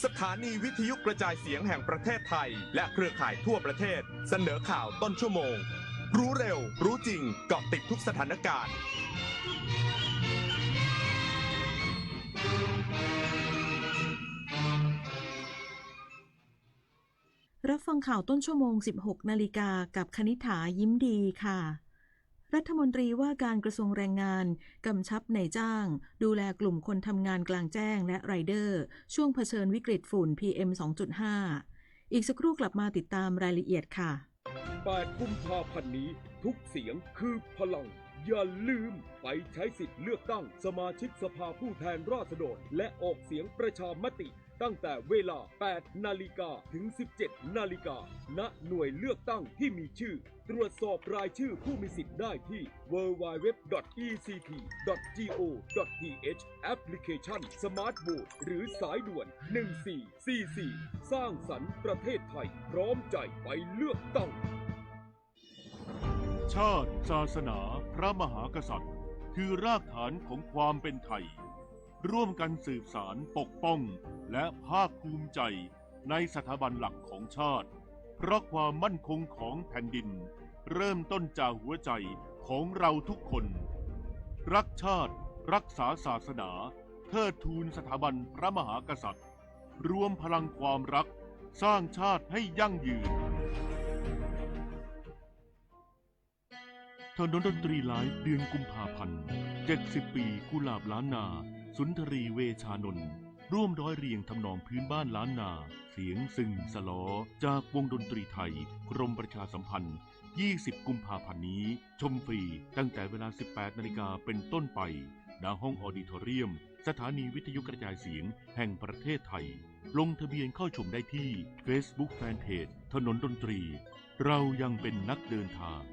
สถานีวิทยุกระจายเสียงแห่งประเทศไทยและเครือข่ายทั่วประเทศเสนอข่าวต้นชั่วโมงรู้เร็วรู้จริงเกาะติดทุกสถานการณ์รับฟังข่าวต้นชั่วโมง 16 นาฬิกากับคณิษฐายิ้มดีค่ะรัฐมนตรีว่าการกระทรวงแรงงานกำชับนายจ้างดูแลกลุ่มคนทำงานกลางแจ้งและไรเดอร์ช่วงเผชิญวิกฤตฝุ่น PM 2.5 อีกสักครู่กลับมาติดตามรายละเอียดค่ะ8 กุมภาพันธ์นี้ทุกเสียงคือพลังอย่าลืมไปใช้สิทธิ์เลือกตั้งสมาชิกสภาผู้แทนราษฎรและออกเสียงประชามติตั้งแต่เวลา 8 นาฬิกาถึง 17 นาฬิกาณหน่วยเลือกตั้งที่มีชื่อตรวจสอบรายชื่อผู้มีสิทธิ์ได้ที่ www.ect.go.th แอปพลิเคชัน Smart Vote หรือสายด่วน 1444 สร้างสรรค์ประเทศไทยพร้อมใจไปเลือกตั้งชาติศาสนาพระมหากษัตริย์คือรากฐานของความเป็นไทยร่วมกันสืบสานปกป้องและภาคภูมิใจในสถาบันหลักของชาติเพราะความมั่นคงของแผ่นดินเริ่มต้นจากหัวใจของเราทุกคนรักชาติรักษาศาสนาเทิดทูนสถาบันพระมหากษัตริย์รวมพลังความรักสร้างชาติให้ยั่งยืนถนนดนตรีไลฟ์เดือนกุมภาพันธ์70 ปีกุหลาบล้านนาสุนทรีเวชานนท์ร่วมร้อยเรียงทำนองพื้นบ้านล้านนาเสียงซึงสลอจากวงดนตรีไทยกรมประชาสัมพันธ์20 กุมภาพันธ์นี้ชมฟรีตั้งแต่เวลา 18 นาฬิกาเป็นต้นไปณห้องออดิทอเรียมสถานีวิทยุกระจายเสียงแห่งประเทศไทยลงทะเบียนเข้าชมได้ที่ Facebook Fanpage ถนนดนตรีเรายังเป็นนักเดินทาง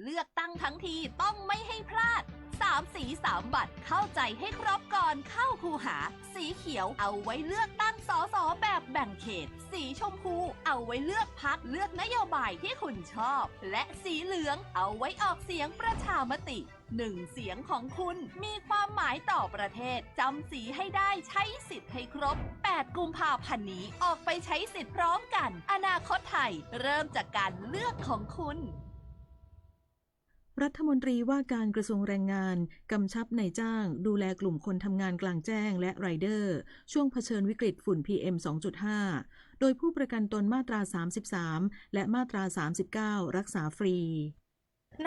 เลือกตั้งทั้งทีต้องไม่ให้พลาด3 สี3 บัตรเข้าใจให้ครบก่อนเข้าคูหาสีเขียวเอาไว้เลือกตั้งสสแบบแบ่งเขตสีชมพูเอาไว้เลือกพรรคเลือกนโยบายที่คุณชอบและสีเหลืองเอาไว้ออกเสียงประชามติ1 เสียงของคุณมีความหมายต่อประเทศจำสีให้ได้ใช้สิทธิ์ให้ครบ8 กุมภาพันธ์นี้ออกไปใช้สิทธิ์พร้อมกันอนาคตไทยเริ่มจากการเลือกของคุณรัฐมนตรีว่าการกระทรวงแรงงานกำชับนายจ้างดูแลกลุ่มคนทำงานกลางแจ้งและไรเดอร์ช่วงเผชิญวิกฤตฝุ่น PM 2.5 โดยผู้ประกันตนมาตรา 33 และมาตรา 39 รักษาฟรี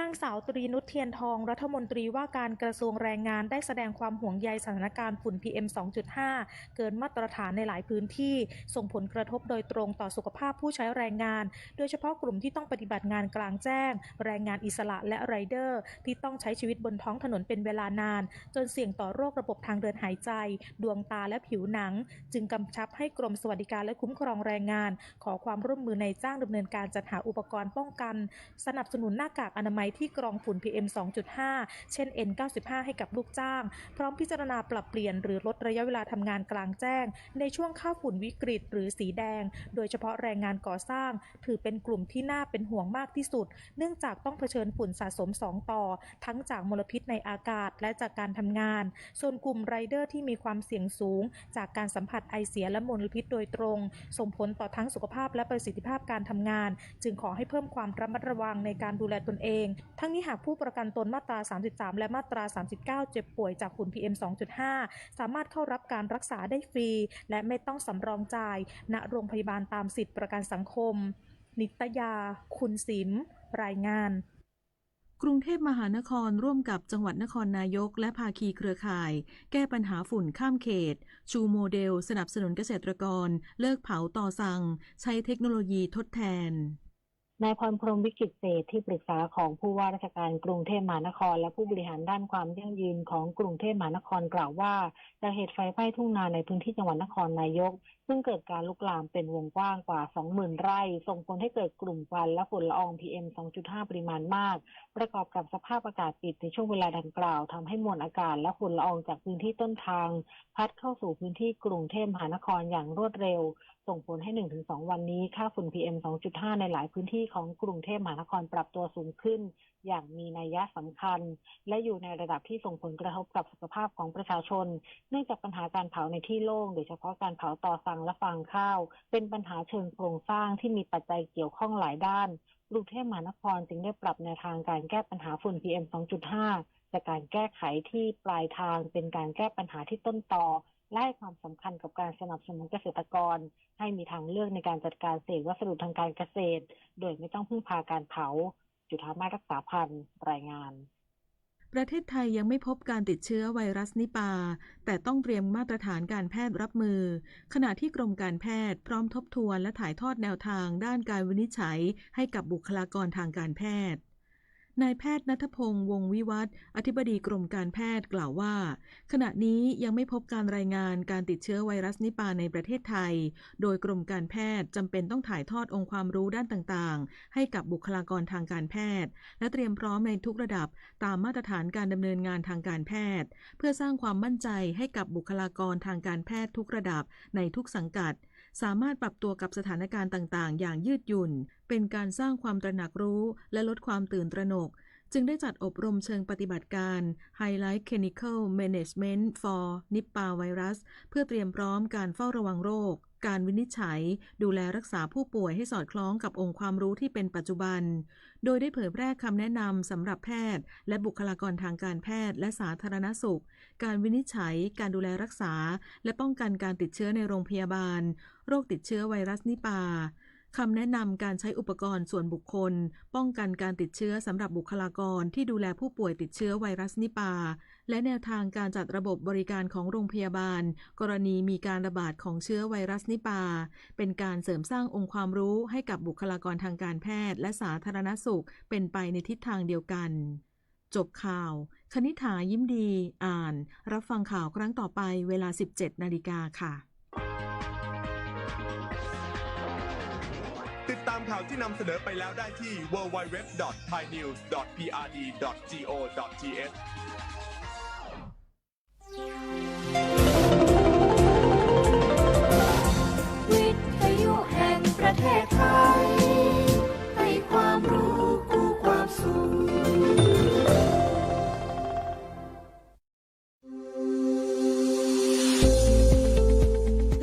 นางสาวตรีนุชเทียนทองรัฐมนตรีว่าการกระทรวงแรงงานได้แสดงความห่วงใยสถานการณ์ฝุ่น PM 2.5 เกินมาตรฐานในหลายพื้นที่ส่งผลกระทบโดยตรงต่อสุขภาพผู้ใช้แรงงานโดยเฉพาะกลุ่มที่ต้องปฏิบัติงานกลางแจ้งแรงงานอิสระและไรเดอร์ที่ต้องใช้ชีวิตบนท้องถนนเป็นเวลานานจนเสี่ยงต่อโรคระบบทางเดินหายใจดวงตาและผิวหนังจึงกำชับให้กรมสวัสดิการและคุ้มครองแรงงานขอความร่วมมือในจ้างดำเนินการจัดหาอุปกรณ์ป้องกันสนับสนุนหน้ากากอนามัยที่กรองฝุ่น PM 2.5 เช่น N95 ให้กับลูกจ้างพร้อมพิจารณาปรับเปลี่ยนหรือลดระยะเวลาทำงานกลางแจ้งในช่วงค่าฝุ่นวิกฤตหรือสีแดงโดยเฉพาะแรงงานก่อสร้างถือเป็นกลุ่มที่น่าเป็นห่วงมากที่สุดเนื่องจากต้องเผชิญฝุ่นสะสม2ต่อทั้งจากมลพิษในอากาศและจากการทำงานส่วนกลุ่มไรเดอร์ที่มีความเสี่ยงสูงจากการสัมผัสไอเสียและมลพิษโดยตรงส่งผลต่อทั้งสุขภาพและประสิทธิภาพการทำงานจึงขอให้เพิ่มความระมัดระวังในการดูแลตนเองทั้งนี้หากผู้ประกันตนมาตรา 33 และมาตรา 39 เจ็บป่วยจากฝุ่น PM 2.5 สามารถเข้ารับการรักษาได้ฟรีและไม่ต้องสำรองจ่ายณโรงพยาบาลตามสิทธิประกันสังคมนิตยาคุณศิมรายงานกรุงเทพมหานครร่วมกับจังหวัดนครนายกและภาคีเครือข่ายแก้ปัญหาฝุ่นข้ามเขตชูโมเดลสนับสนุนเกษตรกรเลิกเผาต่อสั่งใช้เทคโนโลยีทดแทนนายพรพรหมวิกิตเศรษฐ์ที่ปรึกษาของผู้ว่าราชการกรุงเทพมหานครและผู้บริหารด้านความยั่งยืนของกรุงเทพมหานครกล่าวว่าจากเหตุไฟไหม้ทุ่งนาในพื้นที่จังหวัดนครนายกซึ่งเกิดการลุกลามเป็นวงกว้างกว่า 20,000 ไร่ส่งผลให้เกิดกลุ่มควันและฝุ่นละออง PM 2.5 ปริมาณมากประกอบกับสภาพอากาศปิดในช่วงเวลาดังกล่าวทำให้มวลอากาศและฝุ่นละอองจากพื้นที่ต้นทางพัดเข้าสู่พื้นที่กรุงเทพมหานครอย่างรวดเร็วส่งผลให้ 1-2 วันนี้ค่าฝุ่น PM 2.5 ในหลายพื้นที่ของกรุงเทพมหานครปรับตัวสูงขึ้น อย่างมีนัยสำคัญและอยู่ในระดับที่ส่งผลกระทบกับสุขภาพของประชาชนเนื่องจากปัญหาการเผาในที่โล่งโดยเฉพาะการเผาต่อสั่งและฟางข้าวเป็นปัญหาเชิงโครงสร้างที่มีปัจจัยเกี่ยวข้องหลายด้านกรุงเทพมหานครจึงได้ปรับแนวทางการแก้ปัญหาฝุ่น PM 2.5 จากการแก้ไขที่ปลายทางเป็นการแก้ปัญหาที่ต้นตอและให้ความสำคัญกับการสนับสนุนเกษตรกรให้มีทางเลือกในการจัดการเศษวัสดุทางการเกษตรโดยไม่ต้องพึ่งพาการเผาจุฑามาศรักษาพันธ์รายงานประเทศไทยยังไม่พบการติดเชื้อไวรัสนิปาแต่ต้องเตรียมมาตรฐานการแพทย์รับมือขณะที่กรมการแพทย์พร้อมทบทวนและถ่ายทอดแนวทางด้านการวินิจฉัยให้กับบุคลากรทางการแพทย์นายแพทย์ณัฐพงษ์วงศ์วิวัฒน์อธิบดีกรมการแพทย์กล่าวว่าขณะนี้ยังไม่พบการรายงานการติดเชื้อไวรัสนิปาในประเทศไทยโดยกรมการแพทย์จำเป็นต้องถ่ายทอดองค์ความรู้ด้านต่างๆให้กับบุคลากรทางการแพทย์และเตรียมพร้อมในทุกระดับตามมาตรฐานการดำเนินงานทางการแพทย์เพื่อสร้างความมั่นใจให้กับบุคลากรทางการแพทย์ทุกระดับในทุกสังกัดสามารถปรับตัวกับสถานการณ์ต่างๆอย่างยืดหยุ่นเป็นการสร้างความตระหนักรู้และลดความตื่นตระหนกจึงได้จัดอบรมเชิงปฏิบัติการ Highlight Clinical Management for Nipah Virus เพื่อเตรียมพร้อมการเฝ้าระวังโรคการวินิจฉัยดูแลรักษาผู้ป่วยให้สอดคล้องกับองค์ความรู้ที่เป็นปัจจุบันโดยได้เผยแพร่คำแนะนำสำหรับแพทย์และบุคลากรทางการแพทย์และสาธารณสุขการวินิจฉัยการดูแลรักษาและป้องกันการติดเชื้อในโรงพยาบาลโรคติดเชื้อไวรัสนิปาคำแนะนำการใช้อุปกรณ์ส่วนบุคคลป้องกันการติดเชื้อสำหรับบุคลากรที่ดูแลผู้ป่วยติดเชื้อไวรัสนิปาและแนวทางการจัดระบบบริการของโรงพยาบาลกรณีมีการระบาดของเชื้อไวรัสนิปาเป็นการเสริมสร้างองค์ความรู้ให้กับบุคลากรทางการแพทย์และสาธารณสุขเป็นไปในทิศทางเดียวกันจบข่าวคณิษฐายิ้มดีอ่านรับฟังข่าวครั้งต่อไปเวลา 17 นาฬิกาค่ะติดตามข่าวที่นำเสนอไปแล้วได้ที่ www.thainews.prd.go.th วิทยุแห่งประเทศไทยให้ความรู้คู่ความสุข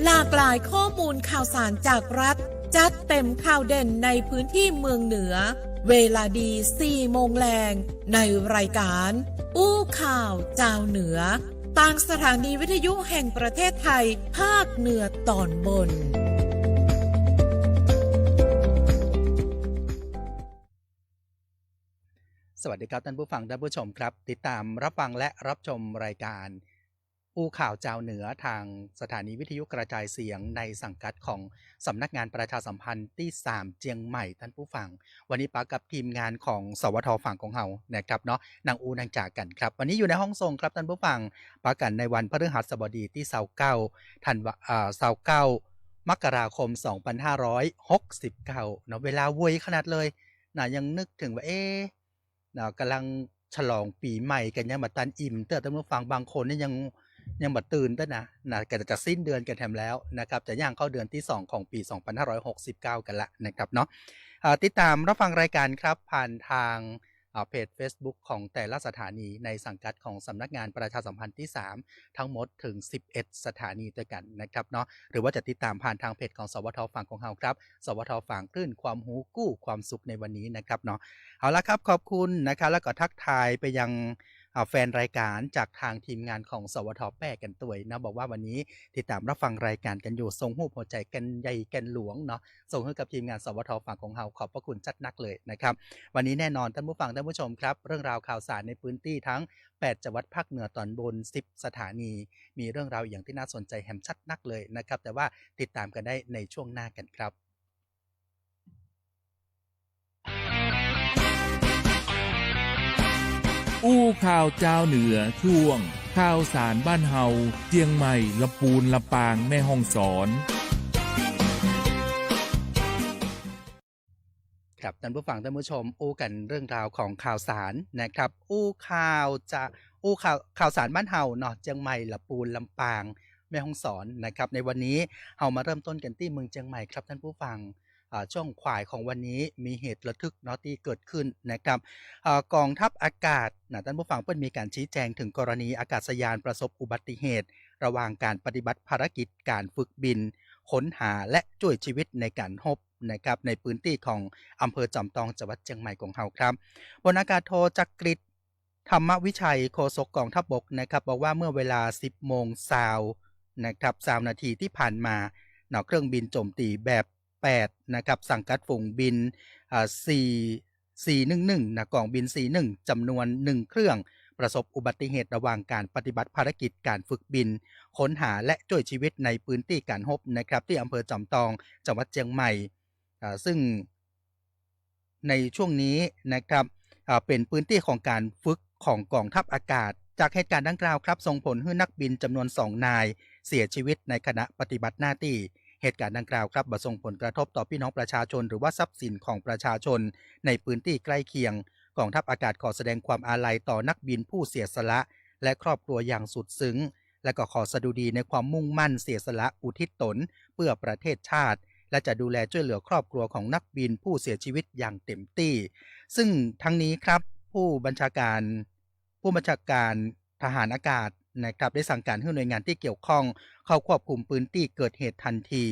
หลากหลายข้อมูลข่าวสารจากรัฐจัดเต็มข่าวเด่นในพื้นที่เมืองเหนือเวลาดี 4 โมงแรงในรายการอู้ข่าวเจ้าเหนือทางสถานีวิทยุแห่งประเทศไทยภาคเหนือตอนบนสวัสดีครับท่านผู้ฟังท่านผู้ชมครับติดตามรับฟังและรับชมรายการอู้ข่าวเจ้าเหนือทางสถานีวิทยุกระจายเสียงในสังกัดของสำนักงานประชาสัมพันธ์ที่3เจียงใหม่ท่านผู้ฟังวันนี้ปากับทีมงานของสวทฝั่งของเฮานะครับเนาะนางอูนางจากกันครับวันนี้อยู่ในห้องส่งครับท่านผู้ฟังปากันในวันพฤหัสบดีที่29ธันวา29มกราคม2569เนาะเวลาวุ่ยขนาดเลยนะยังนึกถึงว่านะกำลังฉลองปีใหม่กันยังมาตันอิ่มแต่ท่านผู้ฟังบางคนนี่ยังบัดตื่นต้นนะก็จะสิ้นเดือนกันแถมแล้วนะครับจะย่างเข้าเดือนที่2ของปี2569กันละนะครับเนาะติดตามรับฟังรายการครับผ่านทางเพจ Facebook ของแต่ละสถานีในสังกัดของสำนักงานประชาสัมพันธ์ที่3ทั้งหมดถึง11สถานีด้วยกันนะครับเนาะหรือว่าจะติดตามผ่านทางเพจของสวทฝั่งของเฮาครับสวทฝั่งคลื่นความหูกู้ความสุขในวันนี้นะครับเนาะเอาละครับขอบคุณนะครับแล้วก็ทักทายไปยังแฟนรายการจากทางทีมงานของสวทแป้กันตัวยนะบอกว่าวันนี้ติดตามรับฟังรายการกันอยู่ส่งหูหัวใจกันใหญ่กันหลวงเนาะส่งให้กับทีมงานสวทฝั่งของเฮาขอบพระคุณจัดนักเลยนะครับวันนี้แน่นอนท่านผู้ฟังท่านผู้ชมครับเรื่องราวข่าวสารในพื้นที่ทั้ง8จังหวัดภาคเหนือตอนบน10สถานีมีเรื่องราวอย่างที่น่าสนใจแหมชัดนักเลยนะครับแต่ว่าติดตามกันได้ในช่วงหน้ากันครับอู้ข่าวเจ้าเหนือช่วงข่าวสารบ้านเฮาเจียงใหม่ลำพูนลำปางแม่ฮ่องสอนครับท่านผู้ฟังท่านผู้ชมอู้กันเรื่องราวของข่าวสารนะครับอู้ข่าวสารบ้านเฮาเนาะเจียงใหม่ลำพูนลำปางแม่ฮ่องสอนนะครับในวันนี้เฮามาเริ่มต้นกันที่เมืองเจียงใหม่ครับท่านผู้ฟัง ช่วงขวายของวันนี้มีเหตุระทึกเนาะที่เกิดขึ้นนะครับกองทัพอากาศท่านผู้ฟังเพิ่นมีการชี้แจงถึงกรณีอากาศยานประสบอุบัติเหตุระหว่างการปฏิบัติภารกิจการฝึกบินค้นหาและช่วยชีวิตในการรบนะครับในพื้นที่ของอำเภอจอมทองจังหวัดเชียงใหม่ของเฮาครับพลอากาศโทจักริดธรรมวิชัยโฆษกกองทัพบกนะครับบอกว่าเมื่อเวลา 10 โมงนะครับ20 นาทีที่ผ่านมาเครื่องบินโจมตีแบบ8นะครับสังกัดฝูงบิน411นะกองบิน41จำนวน1เครื่องประสบอุบัติเหตุระหว่างการปฏิบัติภารกิจการฝึกบินค้นหาและช่วยชีวิตในพื้นที่การรบนะครับที่อำเภอจอมทองจังหวัดเชียงใหม่ซึ่งในช่วงนี้นะครับเป็นพื้นที่ของการฝึกของกองทัพอากาศจากเหตุการณ์ดังกล่าวครับส่งผลให้นักบินจำนวน2นายเสียชีวิตในขณะปฏิบัติหน้าที่เหตุการณ์ดังกล่าวครับบ่ส่งผลกระทบต่อพี่น้องประชาชนหรือว่าทรัพย์สินของประชาชนในพื้นที่ใกล้เคียงกองทัพอากาศขอแสดงความอาลัยต่อนักบินผู้เสียสละและครอบครัวอย่างสุดซึ้งและก็ขอสดุดีในความมุ่งมั่นเสียสละอุทิศตนเพื่อประเทศชาติและจะดูแลช่วยเหลือครอบครัวของนักบินผู้เสียชีวิตอย่างเต็มที่ซึ่งทั้งนี้ครับผู้บัญชาการทหารอากาศนะครับได้สั่งการให้หน่วยงานที่เกี่ยวข้องเข้าควบคุมพื้นที่เกิดเหตุทันที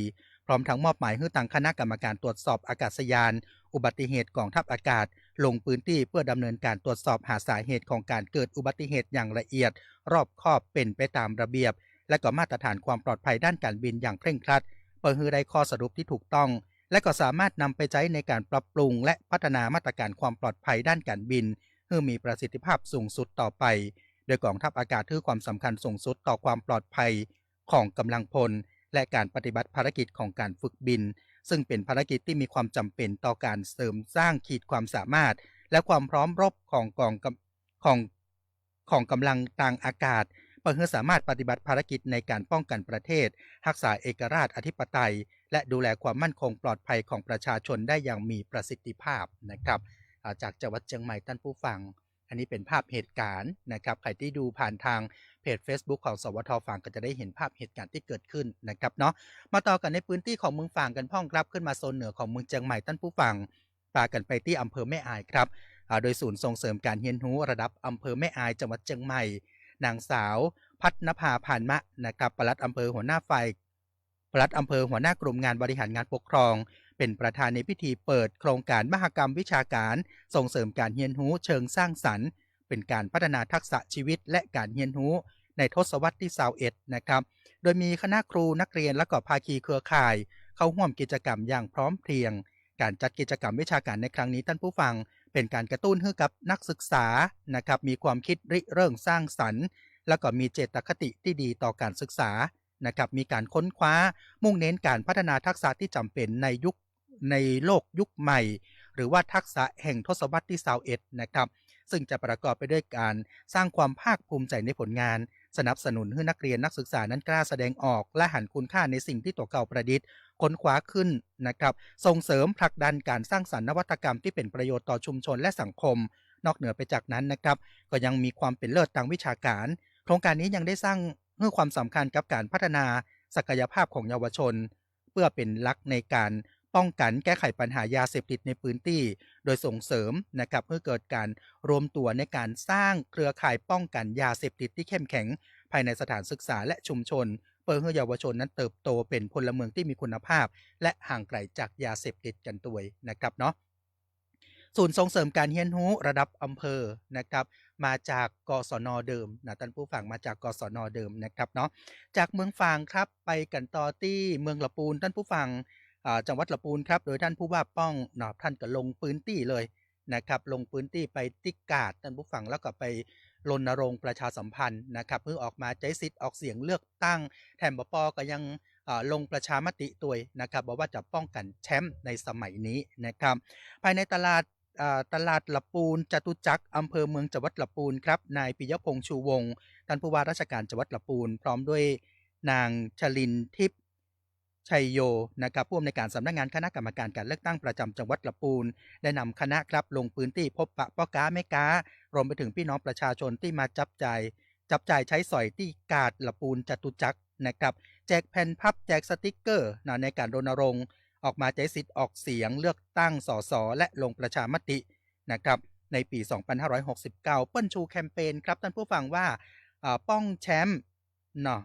พร้อมทั้งมอบหมายให้ทางคณะกรรมการตรวจสอบอากาศยานอุบัติเหตุกองทัพอากาศลงพื้นที่เพื่อดำเนินการตรวจสอบหาสาเหตุของการเกิดอุบัติเหตุอย่างละเอียดรอบคอบเป็นไปตามระเบียบและก็มาตรฐานความปลอดภัยด้านการบินอย่างเคร่งครัดเพื่อให้ได้ข้อสรุปที่ถูกต้องและก็สามารถนำไปใช้ในการปรับปรุงและพัฒนามาตรการความปลอดภัยด้านการบินให้มีประสิทธิภาพสูงสุดต่อไปโดยกองทัพอากาศให้ความสำคัญสูงสุดต่อความปลอดภัยของกำลังพลและการปฏิบัติภารกิจของการฝึกบินซึ่งเป็นภารกิจที่มีความจำเป็นต่อการเสริมสร้างขีดความสามารถและความพร้อมรบของกำลังทางอากาศเพื่อให้สามารถปฏิบัติภารกิจในการป้องกันประเทศรักษาเอกราชอธิปไตยและดูแลความมั่นคงปลอดภัยของประชาชนได้อย่างมีประสิทธิภาพนะครับจากจังหวัดเชียงใหม่ท่านผู้ฟังอันนี้เป็นภาพเหตุการณ์นะครับใครที่ดูผ่านทางเพจ Facebook ของสวทฝางก็จะได้เห็นภาพเหตุการณ์ที่เกิดขึ้นนะครับเนาะมาต่อกันในพื้นที่ของเมืองฝางกันพ่องครับขึ้นมาโซนเหนือของเมืองเชียงใหม่ท่านผู้ฟังพากันไปที่อำเภอแม่อายครับโดยศูนย์ส่งเสริมการเรียนรู้ระดับอำเภอแม่อายจังหวัดเชียงใหม่นางสาวพัฒนภาผ่านมะนะครับปลัดอำเภอหัวหน้ากลุ่มงานบริหารงานปกครองเป็นประธานในพิธีเปิดโครงการมหกรรมวิชาการส่งเสริมการเรียนรู้เชิงสร้างสรรค์เป็นการพัฒนาทักษะชีวิตและการเรียนรู้ในทศวรรษที่21นะครับโดยมีคณะครูนักเรียนและก็ภาคีเครือข่ายเข้าร่วมกิจกรรมอย่างพร้อมเพรียงการจัดกิจกรรมวิชาการในครั้งนี้ท่านผู้ฟังเป็นการกระตุ้นให้กับนักศึกษานะครับมีความคิดริเริ่มสร้างสรรค์และก็มีเจตคติที่ดีต่อการศึกษานะครับมีการค้นคว้ามุ่งเน้นการพัฒนาทักษะที่จำเป็นในโลกยุคใหม่หรือว่าทักษะแห่งทศวรรษที่21นะครับซึ่งจะประกอบไปด้วยการสร้างความภาคภูมิใจในผลงานสนับสนุนให้นักเรียนนักศึกษานั้นกล้าแสดงออกและหันคุณค่าในสิ่งที่ตัวเก่าประดิษฐ์ค้นคว้าขึ้นนะครับส่งเสริมผลักดันการสร้างสรรค์นวัตกรรมที่เป็นประโยชน์ต่อชุมชนและสังคมนอกเหนือไปจากนั้นนะครับก็ยังมีความเป็นเลิศทางวิชาการโครงการนี้ยังได้สร้างให้ความสำคัญกับการพัฒนาศักยภาพของเยาวชนเพื่อเป็นหลักในการป้องกันแก้ไขปัญหายาเสพติดในพื้นที่โดยส่งเสริมนะครับเพื่อเกิดการรวมตัวในการสร้างเครือข่ายป้องกันยาเสพติดที่เข้มแข็งภายในสถานศึกษาและชุมชนเพื่อให้เยาวชนนั้นเติบโตเป็นพลเมืองที่มีคุณภาพและห่างไกลจากยาเสพติดกันด้วยนะครับเนาะศูนย์ส่งเสริมการเรียนรู้ระดับอำเภอนะครับมาจากกศน.เดิมนะท่านผู้ฟังมาจากกศน.เดิมนะครับเนาะจากเมืองฝางครับไปกันต่อที่เมืองละปูนท่านผู้ฟังจังหวัดละปูนครับโดยท่านผู้ว่าป้องท่านก็ลงพื้นที่เลยนะครับลงพื้นที่ไปติกาดท่านผู้ฟังแล้วก็ไปรณรงค์ประชาสัมพันธ์นะครับเพื่อออกมาใช้สิทธิ์ออกเสียงเลือกตั้งแถมบป.ก็ยังลงประชามติตัวนะครับบอกว่าจะป้องกันแชมป์ในสมัยนี้นะครับภายในตลาดละปูนจตุจักรอำเภอเมืองจังหวัดละปูนครับนายปิยพงษ์ชูวงศ์ท่านผู้ว่าราชการจังหวัดละปูนพร้อมด้วยนางชลินทิพย์ชัยโยนะครับผู้อำนวยการสำนักงานคณะกรรมการการเลือกตั้งประจำจังหวัดละปูนได้นำคณะครับลงพื้นที่พบปะพ่อค้าแม่ค้ารวมไปถึงพี่น้องประชาชนที่มาจับจ่ายใช้สอยที่กาดละปูนจตุจักรนะครับแจกแผ่นพับแจกสติกเกอร์ในการรณรงค์ ออกมาใช้สิทธิ์ออกเสียงเลือกตั้งสสและลงประชามตินะครับในปี 2569 เปิ้นชูแคมเปญครับท่านผู้ฟังว่าป้องแชมป์เนาะ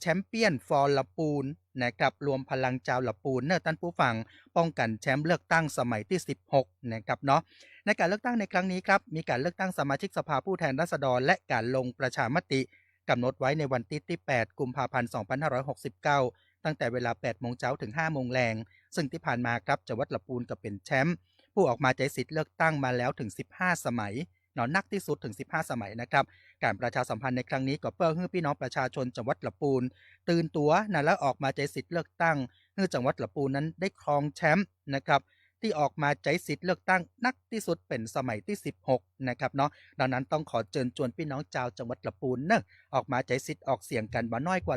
แชมเปี้ยนฟอร์ละปูนนะครับรวมพลังเจ้าละปูนเนอะท่านผู้ฟังป้องกันแชมป์เลือกตั้งสมัยที่ 16 นะครับเนาะในการเลือกตั้งในครั้งนี้ครับมีการเลือกตั้งสมาชิกสภาผู้แทนราษฎรและการลงประชามติกำหนดไว้ในวันที่ 8 กุมภาพันธ์ 2569 ตั้งแต่เวลา 8 โมงเช้าถึง 5 โมงแลงซึ่งที่ผ่านมาครับจังหวัดลำพูนก็เป็นแชมป์ผู้ออกมาใช้สิทธิ์เลือกตั้งมาแล้วถึง 15 สมัยนักที่สุดถึง 15 สมัยนะครับการประชาสัมพันธ์ในครั้งนี้ก็เพื่อให้พี่น้องประชาชนจังหวัดลำพูนตื่นตัวและออกมาใช้สิทธิ์เลือกตั้งให้จังหวัดลำพูนนั้นได้ครองแชมป์นะครับที่ออกมาใช้สิทธิ์เลือกตั้งนักที่สุดเป็นสมัยที่ 16 นะครับเนาะดังนั้นต้องขอเชิญชวนพี่น้องชาวจังหวัดลำพูนออกมาใช้สิทธิ์ออกเสียงกันบ่น้อยกว่า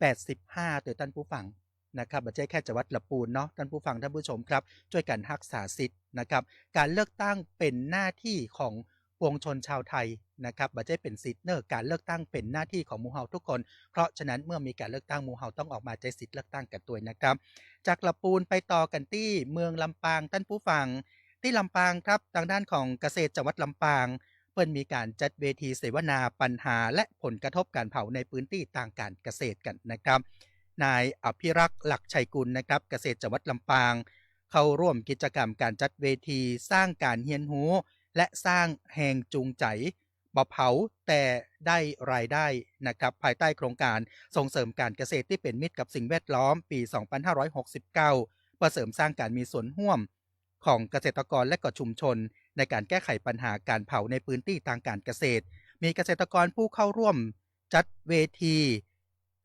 85%ตัวท่านผู้ฟังนะครับไม่ใช่แค่จังหวัดลำพูนเนาะท่านผู้ฟังท่านผู้ชมครับช่วยกันรักษาสิทธิ์นะครับการเลือกตั้งเป็นหน้าที่ของปวงชนชาวไทยนะครับไม่ใช่เป็นสิทธิ์การเลือกตั้งเป็นหน้าที่ของหมู่เฮาทุกคนเพราะฉะนั้นเมื่อมีการเลือกตั้งหมู่เฮาต้องออกมาใช้สิทธิ์เลือกตั้งกันตัวนะครับจากลำพูนไปต่อกันที่เมืองลำปางท่านผู้ฟังที่ลำปางครับทางด้านของเกษตรจังหวัดลำปางเพิ่นมีการจัดเวทีเสวนาปัญหาและผลกระทบการเผาในพื้นที่ทางการเกษตรกันนะครับนายอภิรักษ์หลักชัยกุลนะครับเกษตรจังหวัดลำปางเข้าร่วมกิจกรรมการจัดเวทีสร้างการเฮียนหูและสร้างแหงจูงใจบ่เผาแต่ได้รายได้นะครับภายใต้โครงการส่งเสริมการเกษตรที่เป็นมิตรกับสิ่งแวดล้อมปี 2569 เพื่อเสริมสร้างการมีส่วนร่วมของเกษตรกรและก็ชุมชนในการแก้ไขปัญหาการเผาในพื้นที่ทางการเกษตรมีเกษตรกรผู้เข้าร่วมจัดเวที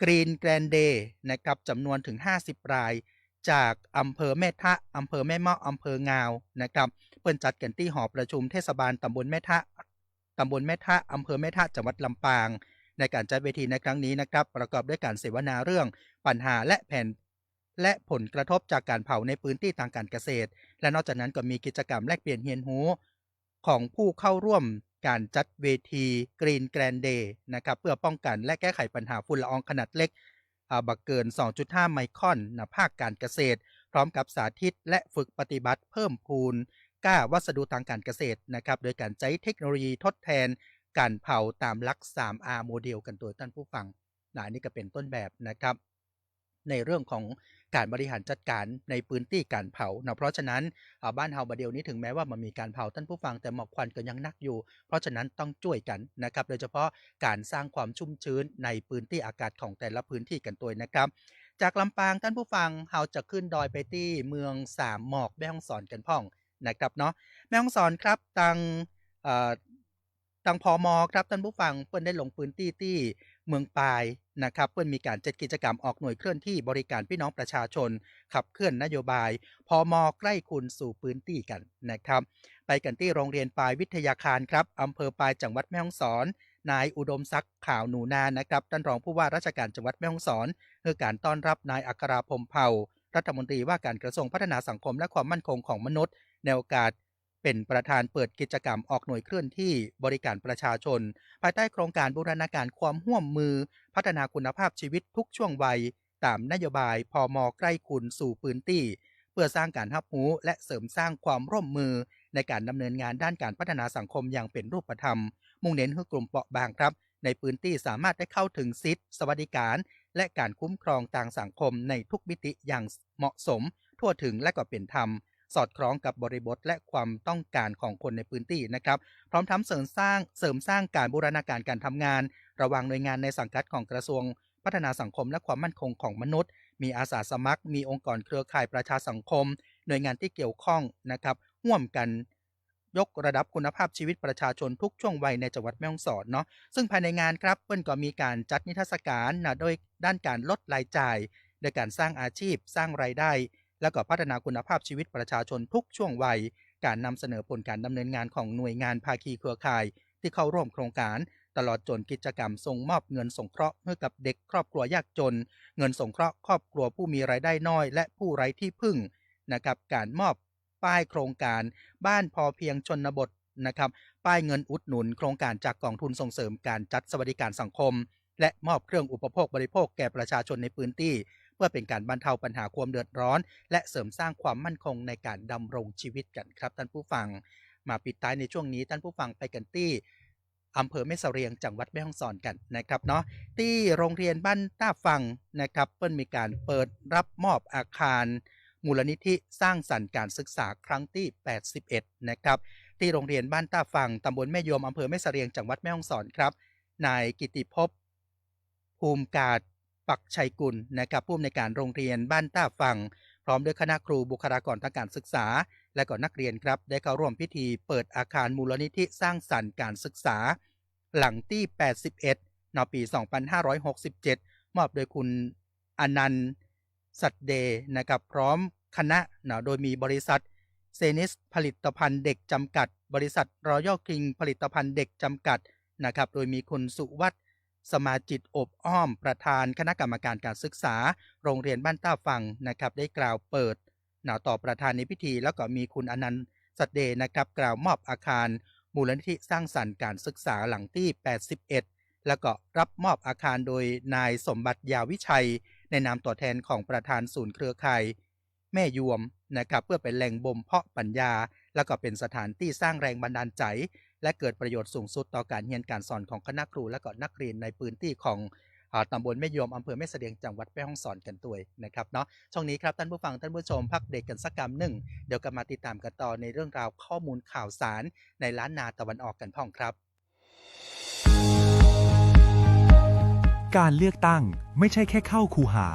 Green Grand Day นะครับจำนวนถึง50รายจากอำเภอแม่ทะอำเภอแม่เมาะอำเภองาวนะครับเปิ้นจัดกันที่หอประชุมเทศบาลตำบลแม่ทะอำเภอแม่ทะจังหวัดลำปางในการจัดเวทีในครั้งนี้นะครับประกอบด้วยการเสวนาเรื่องปัญหาและผลกระทบจากการเผาในพื้นที่ทางการเกษตรและนอกจากนั้นก็มีกิจกรรมแลกเปลี่ยนเฮียนหูของผู้เข้าร่วมการจัดเวที Green Grand Day นะครับเพื่อป้องกันและแก้ไขปัญหาฝุ่นละอองขนาดเล็กบักเกิน 2.5 ไมครอนภาคการเกษตรพร้อมกับสาธิตและฝึกปฏิบัติเพิ่มพูนกล้าวัสดุทางการเกษตรนะครับโดยการใช้เทคโนโลยีทดแทนการเผาตามหลัก 3R โมเดลกันตัวท่านผู้ฟังนี่ก็เป็นต้นแบบนะครับในเรื่องของการบริหารจัดการในพื้นที่การเผาเพราะฉะนั้นบ้านเฮาบะเดียวนี้ถึงแม้ว่ามันมีการเผาท่านผู้ฟังแต่หมอกควันก็ยังนักอยู่เพราะฉะนั้นต้องช่วยกันนะครับโดยเฉพาะการสร้างความชุ่มชื้นในพื้นที่อากาศของแต่ละพื้นที่กันตัวนะครับจากลำปางท่านผู้ฟังเฮาจะขึ้นดอยไปที่เมืองสามหมอกแม่ฮ่องสอนกันพ่องนะครับเนาะแม่ฮ่องสอนครับทางพม.ครับท่านผู้ฟังเพิ่นได้ลงพื้นที่ที่เมืองปายนะครับเพิ่นมีการจัดกิจกรรมออกหน่วยเคลื่อนที่บริการพี่น้องประชาชนขับเคลื่อนนโยบายพม.ใกล้คุณสู่พื้นที่กันนะครับไปกันที่โรงเรียนปายวิทยาคารครับอำเภอปายจังหวัดแม่ฮ่องสอนนายอุดมศักดิ์ขาวหนูนานะครับท่านรองผู้ว่าราชการจังหวัดแม่ฮ่องสอนคือการต้อนรับนายอัคราพรหมเผ่ารัฐมนตรีว่าการกระทรวงพัฒนาสังคมและความมั่นคงของมนุษย์ในโอกาสเป็นประธานเปิดกิจกรรมออกหน่วยเคลื่อนที่บริการประชาชนภายใต้โครงการบูรณาการความร่วมมือพัฒนาคุณภาพชีวิตทุกช่วงวัยตามนโยบายพม.ใกล้คุณสู่พื้นที่เพื่อสร้างการรับรู้และเสริมสร้างความร่วมมือในการดำเนินงานด้านการพัฒนาสังคมอย่างเป็นรูปธรรมมุ่งเน้นให้กลุ่มเปราะบางครับในพื้นที่สามารถได้เข้าถึงสิทธิสวัสดิการและการคุ้มครองทางสังคมในทุกมิติอย่างเหมาะสมทั่วถึงและก็เป็นธรรมสอดคล้องกับบริบทและความต้องการของคนในพื้นที่นะครับพร้อมทั้งเสริมสร้างการบูรณาการการทำงานระหว่างหน่วยงานในสังกัดของกระทรวงพัฒนาสังคมและความมั่นคงของมนุษย์มีอาสาสมัครมีองค์กรเครือข่ายประชาสังคมหน่วยงานที่เกี่ยวข้องนะครับร่วมกันยกระดับคุณภาพชีวิตประชาชนทุกช่วงวัยในจังหวัดแม่ฮ่องสอนเนาะซึ่งภายในงานครับเปิ้นก็มีการจัดนิทรรศการโดยด้านการลดรายจ่ายโดยการสร้างอาชีพสร้างรายได้และก็พัฒนาคุณภาพชีวิตประชาชนทุกช่วงวัยการนำเสนอผลการดำเนินงานของหน่วยงานภาคีเครือข่ายที่เข้าร่วมโครงการตลอดจนกิจกรรมส่งมอบเงินสงเคราะห์ให้กับเด็กครอบครัวยากจนเงินสงเคราะห์ครอบครัวผู้มีรายได้น้อยและผู้ไร้ที่พึ่งนะครับการมอบป้ายโครงการบ้านพอเพียงชนบทนะครับป้ายเงินอุดหนุนโครงการจากกองทุนส่งเสริมการจัดสวัสดิการสังคมและมอบเครื่องอุปโภคบริโภคแก่ประชาชนในพื้นที่ เพื่อเป็นการบรรเทาปัญหาความเดือดร้อนและเสริมสร้างความมั่นคงในการดำรงชีวิตกันครับท่านผู้ฟังมาปิดท้ายในช่วงนี้ท่านผู้ฟังไปกันที่อำเภอแม่เสรียงจังหวัดแม่ฮ่องสอนกันนะครับเนาะที่โรงเรียนบ้านต้าฟังนะครับเพิ่นมีการเปิดรับมอบอาคารมูลนิธิสร้างสรรค์การศึกษาครั้งที่81นะครับที่โรงเรียนบ้านต้าฟังตำบลแม่ยวมอำเภอแม่เสรียงจังหวัดแม่ฮ่องสอนครับนายกิติภพภูมิกาศปักชัยกุลนะครับผู้อำนวยการโรงเรียนบ้านต้าฟังพร้อมด้วยคณะครูบุคลากรทางการศึกษาและก็นักเรียนครับได้เข้าร่วมพิธีเปิดอาคารมูลนิธิสร้างสรรค์การศึกษาหลังที่81 น.ปี 2567 มอบโดยคุณอนันต์สัตเดย์นะครับพร้อมคณะโดยมีบริษัทเซนิสผลิตภัณฑ์เด็กจำกัดบริษัทรอยัลคิงผลิตภัณฑ์เด็กจำกัดนะครับโดยมีคุณสุวัฒน์สมาจิตอบอ้อมประธานคณะกรรมการการศึกษาโรงเรียนบ้านต้าฟังนะครับได้กล่าวเปิดต่อประธานในพิธีแล้วก็มีคุณอนันต์สัตเดย์นะครับกล่าวมอบอาคารมูลนิธิสร้างสรรค์การศึกษาหลังที่81แล้วก็รับมอบอาคารโดยนายสมบัติยาวิชัยในนามตัวแทนของประธานศูนย์เครือข่ายแม่ยวมนะครับเพื่อเป็นแหล่งบ่มเพาะปัญญาแล้วก็เป็นสถานที่สร้างแรงบันดาลใจและเกิดประโยชน์สูงสุดต่อการเรียนการสอนของคณะครูและก็นักเรียนในพื้นที่ของตำบลแม่ยวมอำเภอแม่เสรียงจังหวัดแม่ฮ่องสอนกันด้วยนะครับเนาะช่วงนี้ครับท่านผู้ฟังท่านผู้ชมพักเด็กกันสักกำหนึ่งเดี๋ยวกลับมาติดตามกันต่อในเรื่องราวข้อมูลข่าวสารในล้านนาตะวันออกกันพ่องครับการเลือกตั้งไม่ใช่แค่เข้าคูหา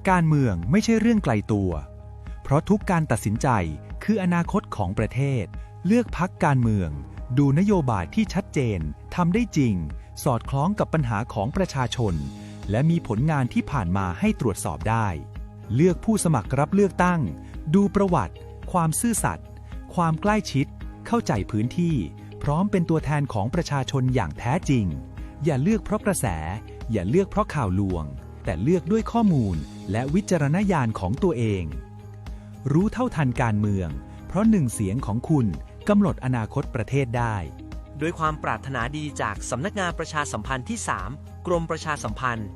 การเมืองไม่ใช่เรื่องไกลตัวเพราะทุกการตัดสินใจคืออนาคตของประเทศเลือกพรรคการเมืองดูนโยบายที่ชัดเจนทำได้จริงสอดคล้องกับปัญหาของประชาชนและมีผลงานที่ผ่านมาให้ตรวจสอบได้เลือกผู้สมัครรับเลือกตั้งดูประวัติความซื่อสัตย์ความใกล้ชิดเข้าใจพื้นที่พร้อมเป็นตัวแทนของประชาชนอย่างแท้จริงอย่าเลือกเพราะกระแสอย่าเลือกเพราะข่าวลวงแต่เลือกด้วยข้อมูลและวิจารณญาณของตัวเองรู้เท่าทันการเมืองเพราะหนึ่งเสียงของคุณกำหนดอนาคตประเทศได้ด้วยความปรารถนาดีจากสำนักงานประชาสัมพันธ์ที่ 3 กรมประชาสัมพันธ์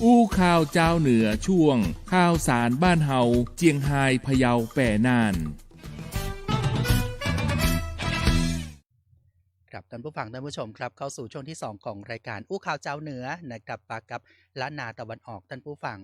อู้ข่าวเจ้าเหนือช่วงข่าวสารบ้านเฮาเจียงไฮ้พะเยาแป่น่านครับท่านผู้ฟังท่านผู้ชมครับเข้าสู่ช่วงที่2ของรายการอู้ข่าวเจ้าเหนือนะครับปากับล้านนาตะวันออกท่านผู้ฟัง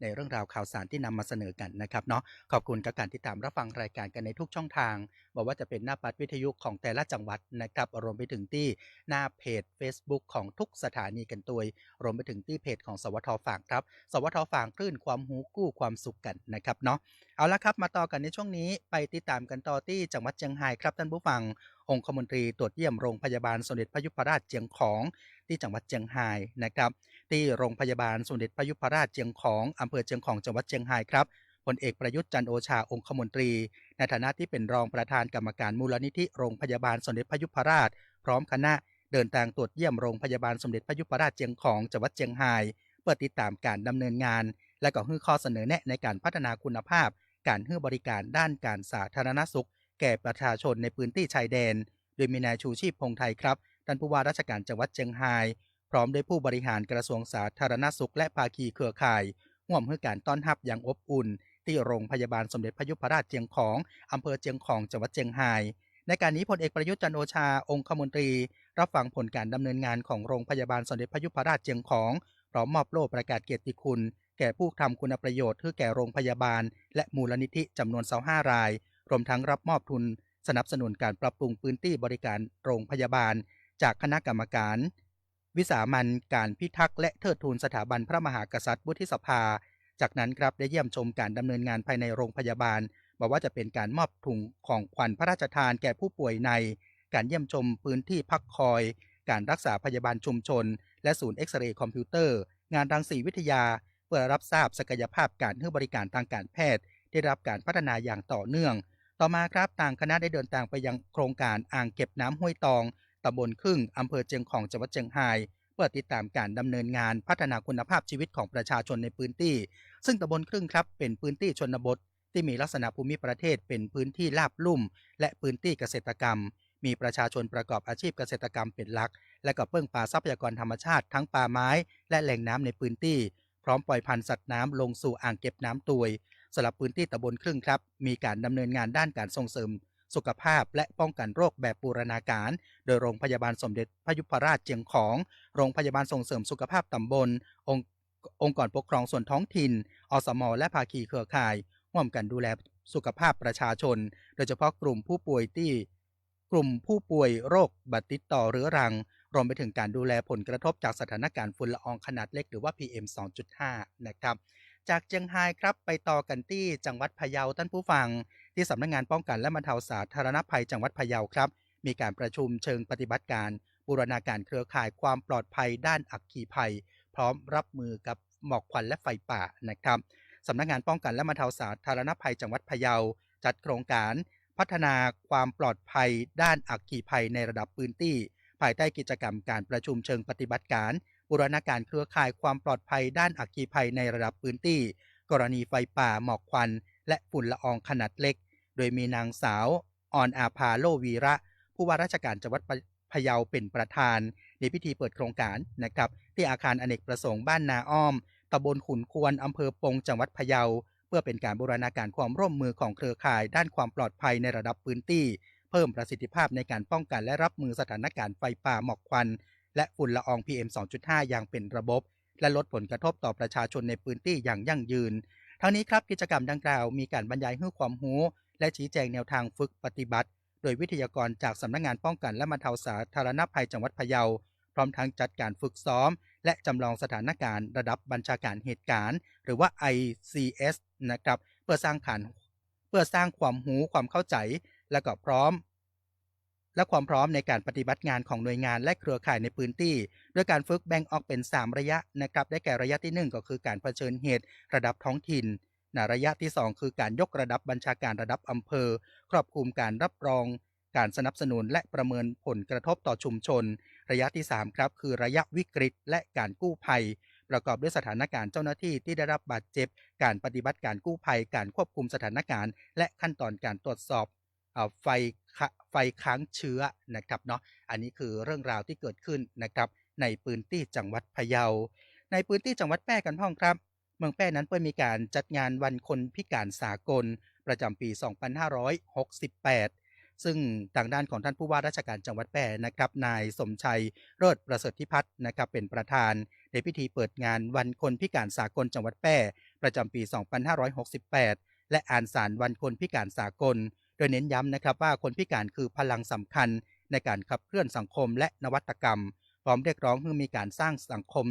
ในเรื่องราวข่าวสารที่นำมาเสนอกันนะครับเนาะขอบคุณกับการติดตามรับฟังรายการกันในทุกช่องทางบอกว่าจะเป็นหน้าปัดวิทยุของแต่ละจังหวัดนะครับรวมไปถึงที่หน้าเพจ Facebook ของทุกสถานีกันตัวยรวมไปถึงที่เพจของสวท.ฝางครับสวท.ฝางคลื่นความหูกู้ความสุขกันนะครับเนาะเอาละครับมาต่อกันในช่วงนี้ไปติดตามกันต่อที่จังหวัดเชียงรายครับท่านผู้ฟังองคมนตรีตรวจเยี่ยมโรงพยาบาลสมเด็จพระยุพราชเจียงของที่จังหวัดเชียงรายนะครับที่โรงพยาบาลสมเด็จพระยุพราชเจียงของอำเภอเชียงของจังหวัดเชียงรายครับพลเอกประยุทธ์จันทร์โอชาองคมนตรีในฐานะที่เป็นรองประธานกรรมการมูลนิธิโรงพยาบาลสมเด็จพระยุพราชพร้อมคณะเดินทางตรวจเยี่ยมโรงพยาบาลสมเด็จพระยุพราชเจียงของจังหวัดเชียงรายเพื่อติดตามการดำเนินงานและก็ให้ข้อเสนอแนะในการพัฒนาคุณภาพการให้บริการด้านการสาธารณสุขแก่ประชาชนในพื้นที่ชายแดนโดยมีนายชูชีพพงษ์ไทยครับท่านผู้ว่าราชการจังหวัดเชียงรายพร้อมด้วยผู้บริหารกระทรวงสาธารณสุขและภาคีเครือข่ายร่วมให้การต้อนรับอย่างอบอุ่นที่โรงพยาบาลสมเด็จพระยุพราชเจียงของอำเภอเจียงของจังหวัดเชียงรายในการนี้พลเอกประยุทธ์จันทร์โอชาองคมนตรีรับฟังผลการดำเนินงานของโรงพยาบาลสมเด็จพระยุพราชเจียงของพร้อมมอบโล่ประกาศเกียรติคุณแก่ผู้ทำคุณประโยชน์ให้แก่โรงพยาบาลและมูลนิธิจำนวน25รายรวมทั้งรับมอบทุนสนับสนุนการปรับปรุงพื้นที่บริการโรงพยาบาลจากคณะกรรมการวิสามัญการพิทักษ์และเทิดทูนสถาบันพระมหากษัตริย์วุฒิสภาจากนั้นครับได้เยี่ยมชมการดำเนินงานภายในโรงพยาบาลบอกว่าจะเป็นการมอบถุงของขวัญพระราชทานแก่ผู้ป่วยในการเยี่ยมชมพื้นที่พักคอยการรักษาพยาบาลชุมชนและศูนย์เอ็กซเรย์คอมพิวเตอร์งานรังสีวิทยาเพื่อรับทราบศักยภาพการให้บริการทางการแพทย์ได้รับการพัฒนาอย่างต่อเนื่องต่อมาครับต่างคณะได้เดินทางไปยังโครงการอ่างเก็บน้ำห้วยตองตำบลครึ่งอำเภอเจียงของจังหวัดเชียงรายเพื่อติดตามการดำเนินงานพัฒนาคุณภาพชีวิตของประชาชนในพื้นที่ซึ่งตำบลครึ่งครับเป็นพื้นที่ชนบทที่มีลักษณะภูมิประเทศเป็นพื้นที่ราบลุ่มและพื้นที่เกษตรกรรม มีประชาชนประกอบอาชีพเกษตรกรรมเป็นหลักและก็เพิ่งป่าทรัพยากรธรรมชาติทั้งป่าไม้และแหล่งน้ำในพื้นที่พร้อมปล่อยพันธุ์สัตว์น้ำลงสู่อ่างเก็บน้ำตุยสำหรับพื้นที่ตำบลครึ่งครับมีการดำเนินงานด้านการส่งเสริมสุขภาพและป้องกันโรคแบบบูรณาการโดยโรงพยาบาลสมเด็จพระยุพราชเชียงของโรงพยาบาลส่งเสริมสุขภาพตำบลองค์กรปกครองส่วนท้องถิ่นอสมและภาคีเครือข่ายร่วมกันดูแลสุขภาพประชาชนโดยเฉพาะกลุ่มผู้ป่วยโรคบัตรติดต่อเรื้อรังรวมไปถึงการดูแลผลกระทบจากสถานการณ์ฝุ่นละอองขนาดเล็กหรือว่า PM 2.5 นะครับจากเชียงรายครับไปต่อกันที่จังหวัดพะเยาท่านผู้ฟังที่สำนักงานป้องกันและบรรเทาสาธารณภัยจังหวัดพะเยาครับมีการประชุมเชิงปฏิบัติการบูรณาการเครือข่ายความปลอดภัยด้านอัคคีภัยพร้อมรับมือกับหมอกควันและไฟป่านะครับสำนักงานป้องกันและบรรเทาสาธารณภัยจังหวัดพะเยาจัดโครงการพัฒนาความปลอดภัยด้านอัคคีภัยในระดับพื้นที่ภายใต้กิจกรรมการประชุมเชิงปฏิบัติการบูรณาการเครือข่ายความปลอดภัยด้านอัคคีภัยในระดับพื้นที่กรณีไฟป่าหมอกควันและฝุ่นละอองขนาดเล็กโดยมีนางสาวออนอาภาโลวีระผู้ว่าราชการจังหวัดพะเยาเป็นประธานในพิธีเปิดโครงการนะครับที่อาคารอเนกประสงค์บ้านนาอ้อมตำบลขุนควรอำเภอปงจังหวัดพะเยาเพื่อเป็นการบูรณาการความร่วมมือของเครือข่ายด้านความปลอดภัยในระดับพื้นที่เพิ่มประสิทธิภาพในการป้องกันและรับมือสถานการณ์ไฟป่าหมอกควันและฝุ่นละออง PM 2.5 อย่างเป็นระบบและลดผลกระทบต่อประชาชนในพื้นที่อย่างยั่งยืนทั้งนี้ครับกิจกรรมดังกล่าวมีการบรรยายให้ความรู้และชี้แจงแนวทางฝึกปฏิบัติโดยวิทยากรจากสำนักงานป้องกันและบรรเทาสาธารณภัยจังหวัดพะเยาพร้อมทั้งจัดการฝึกซ้อมและจำลองสถานการณ์ระดับบัญชาการเหตุการณ์หรือว่า ICS นะครับเพื่อสร้างความรู้ความเข้าใจและก็ความพร้อมในการปฏิบัติงานของหน่วยงานและเครือข่ายในพื้นที่ด้วยการฝึกแบ่งออกเป็น3ระยะนะครับได้แก่ระยะที่1ก็คือการเผชิญเหตุระดับท้องถิ่นระยะที่2คือการยกระดับบัญชาการระดับอำเภอครอบคลุมการรับรองการสนับสนุนและประเมินผลกระทบต่อชุมชนระยะที่3ครับคือระยะวิกฤตและการกู้ภัยประกอบด้วยสถานการณ์เจ้าหน้าที่ที่ได้รับบาดเจ็บการปฏิบัติการกู้ภัยการควบคุมสถานการณ์และขั้นตอนการตรวจสอบไฟค้างเชื้อนะครับเนาะอันนี้คือเรื่องราวที่เกิดขึ้นนะครับในพื้นที่จังหวัดพะเยาในพื้นที่จังหวัดแพร่กันพ้องครับเมืองแพร่นั้นเปิดมีการจัดงานวันคนพิการสากลประจำปี 2568 ซึ่งทางด้านของท่านผู้ว่าราชการจังหวัดแพร่นะครับนายสมชัยเลิศประเสริฐพิพัฒน์นะครับเป็นประธานในพิธีเปิดงานวันคนพิการสากลจังหวัดแพร่ประจำปี 2568 และอ่านสารวันคนพิการสากลโดยเน้นย้ำนะครับว่าคนพิการคือพลังสำคัญในการขับเคลื่อนสังคมและนวัตกรรมพร้อมเรียกร้องให้มีการสร้างสังคม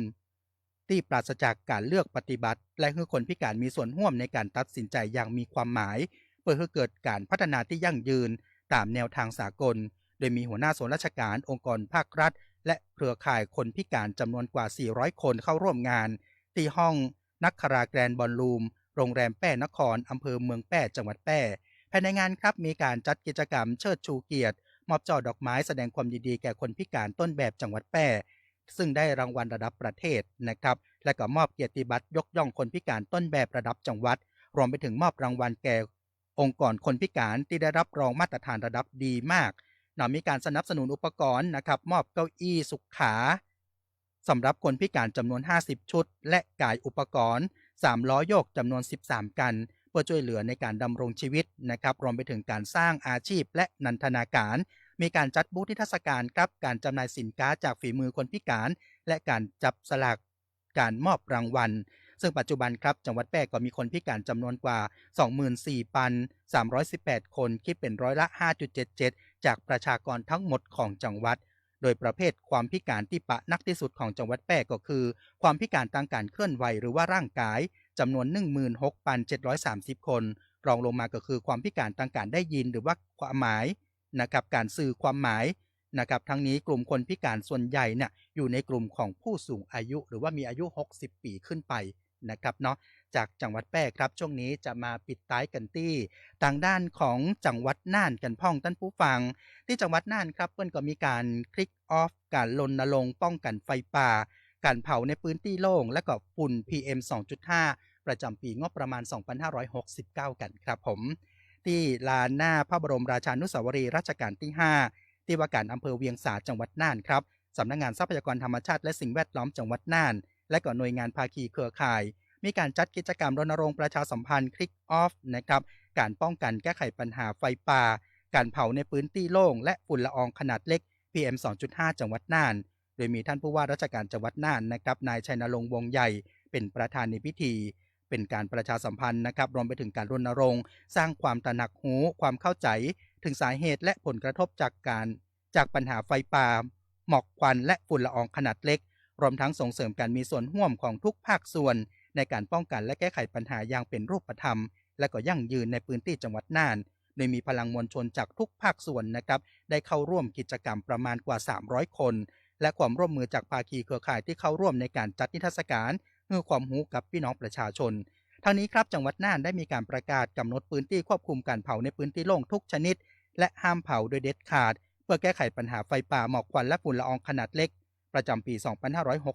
ที่ปราศจากการเลือกปฏิบัติและให้คนพิการมีส่วนร่วมในการตัดสินใจอย่างมีความหมายเพื่อให้เกิดการพัฒนาที่ยั่งยืนตามแนวทางสากลโดยมีหัวหน้าส่วนราชการองค์กรภาครัฐและเครือข่ายคนพิการจำนวนกว่า400คนเข้าร่วมงานที่ห้องนักคราแกรนบอลลูมโรงแรมแป้นครอำเภอเมืองแป้จังหวัดแป้ภายในงานครับมีการจัดกิจกรรมเชิดชูเกียรติมอบช่อดอกไม้แสดงความยินดีแก่คนพิการต้นแบบจังหวัดแป้ซึ่งได้รางวัลระดับประเทศนะครับและก็มอบเกียรติบัตรยกย่องคนพิการต้นแบบระดับจังหวัดรวมไปถึงมอบรางวัลแก่องค์กรคนพิการที่ได้รับรองมาตรฐานระดับดีมากมีการสนับสนุนอุปกรณ์นะครับมอบเก้าอี้สุขาสำหรับคนพิการจำนวน50ชุดและก่ายอุปกรณ์3ล้อโยกจำนวน13กันเพื่อช่วยเหลือในการดำรงชีวิตนะครับรวมไปถึงการสร้างอาชีพและนันทนาการมีการจัดบูธนิทรรศการครับการจำหน่ายสินค้าจากฝีมือคนพิการและการจับสลากการมอบรางวัลซึ่งปัจจุบันครับจังหวัดแพร่ก็มีคนพิการจำนวนกว่า 24,318 คนคิดเป็นร้อยละ 5.77 จากประชากรทั้งหมดของจังหวัดโดยประเภทความพิการที่ปะนักที่สุดของจังหวัดแพร่ก็คือความพิการทางการเคลื่อนไหวหรือว่าร่างกายจำนวน 16,730 คนรองลงมาก็คือความพิการทางการได้ยินหรือว่าความหมายนะครับการสื่อความหมายนะครับทั้งนี้กลุ่มคนพิการส่วนใหญ่เนี่ยอยู่ในกลุ่มของผู้สูงอายุหรือว่ามีอายุ60ปีขึ้นไปนะครับเนาะจากจังหวัดแพร่ครับช่วงนี้จะมาปิดท้ายกันที่ทางด้านของจังหวัดน่านกันพ้องท่านผู้ฟังที่จังหวัดน่านครับเพิ่นก็มีการคลิกออฟการรณรงค์ป้องกันไฟป่าการเผาในพื้นที่โล่งและก็ฝุ่น PM 2.5 ประจำปีงบประมาณ 2569 กันครับผมที่ลานหน้าพระบรมราชานุสาวรีย์รัชกาลที่5 ที่ว่าการอำเภอเวียงสาจังหวัดน่านครับสำนักงานทรัพยากรธรรมชาติและสิ่งแวดล้อมจังหวัดน่านและก็หน่วยงานภาคีเครือข่ายมีการจัดกิจกรรมรณรงค์ประชาสัมพันธ์คลิกออฟนะครับการป้องกันแก้ไขปัญหาไฟป่าการเผาในพื้นที่โล่งและฝุ่นละอองขนาดเล็ก PM 2.5 จังหวัดน่านโดยมีท่านผู้ว่าราชการจังหวัดน่านนะครับนายชัยนรงค์วงศ์ใหญ่เป็นประธานในพิธีเป็นการประชาสัมพันธ์นะครับรวมไปถึงการรณรงค์สร้างความตระหนักรู้ความเข้าใจถึงสาเหตุและผลกระทบจากปัญหาไฟป่าหมอกควันและฝุ่นละอองขนาดเล็กรวมทั้งส่งเสริมการมีส่วนร่วมของทุกภาคส่วนในการป้องกันและแก้ไขปัญหาอย่างเป็นรูปธรรมและก็ยั่งยืนในพื้นที่จังหวัดน่านโดยมีพลังมวลชนจากทุกภาคส่วนนะครับได้เข้าร่วมกิจกรรมประมาณกว่า300คนและความร่วมมือจากภาคีเครือข่ายที่เข้าร่วมในการจัดนิทรรศการให้ความรู้กับพี่น้องประชาชนทั้งนี้ครับจังหวัดน่านได้มีการประกาศกำหนดพื้นที่ควบคุมการเผาในพื้นที่โล่งทุกชนิดและห้ามเผาโดยเด็ดขาดเพื่อแก้ไขปัญหาไฟป่าหมอกควันและฝุ่นละอองขนาดเล็กประจำปี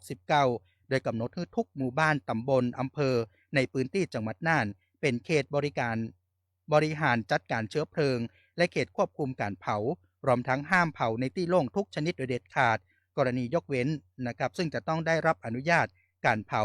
2569 โดยกำหนดให้ทุกหมู่บ้านตำบลอำเภอในพื้นที่จังหวัดน่านเป็นเขตบริหารจัดการเชื้อเพลิงและเขตควบคุมการเผารวมทั้งห้ามเผาในที่โล่งทุกชนิดโดยเด็ดขาดกรณียกเว้นนะครับซึ่งจะต้องได้รับอนุญาตการเผา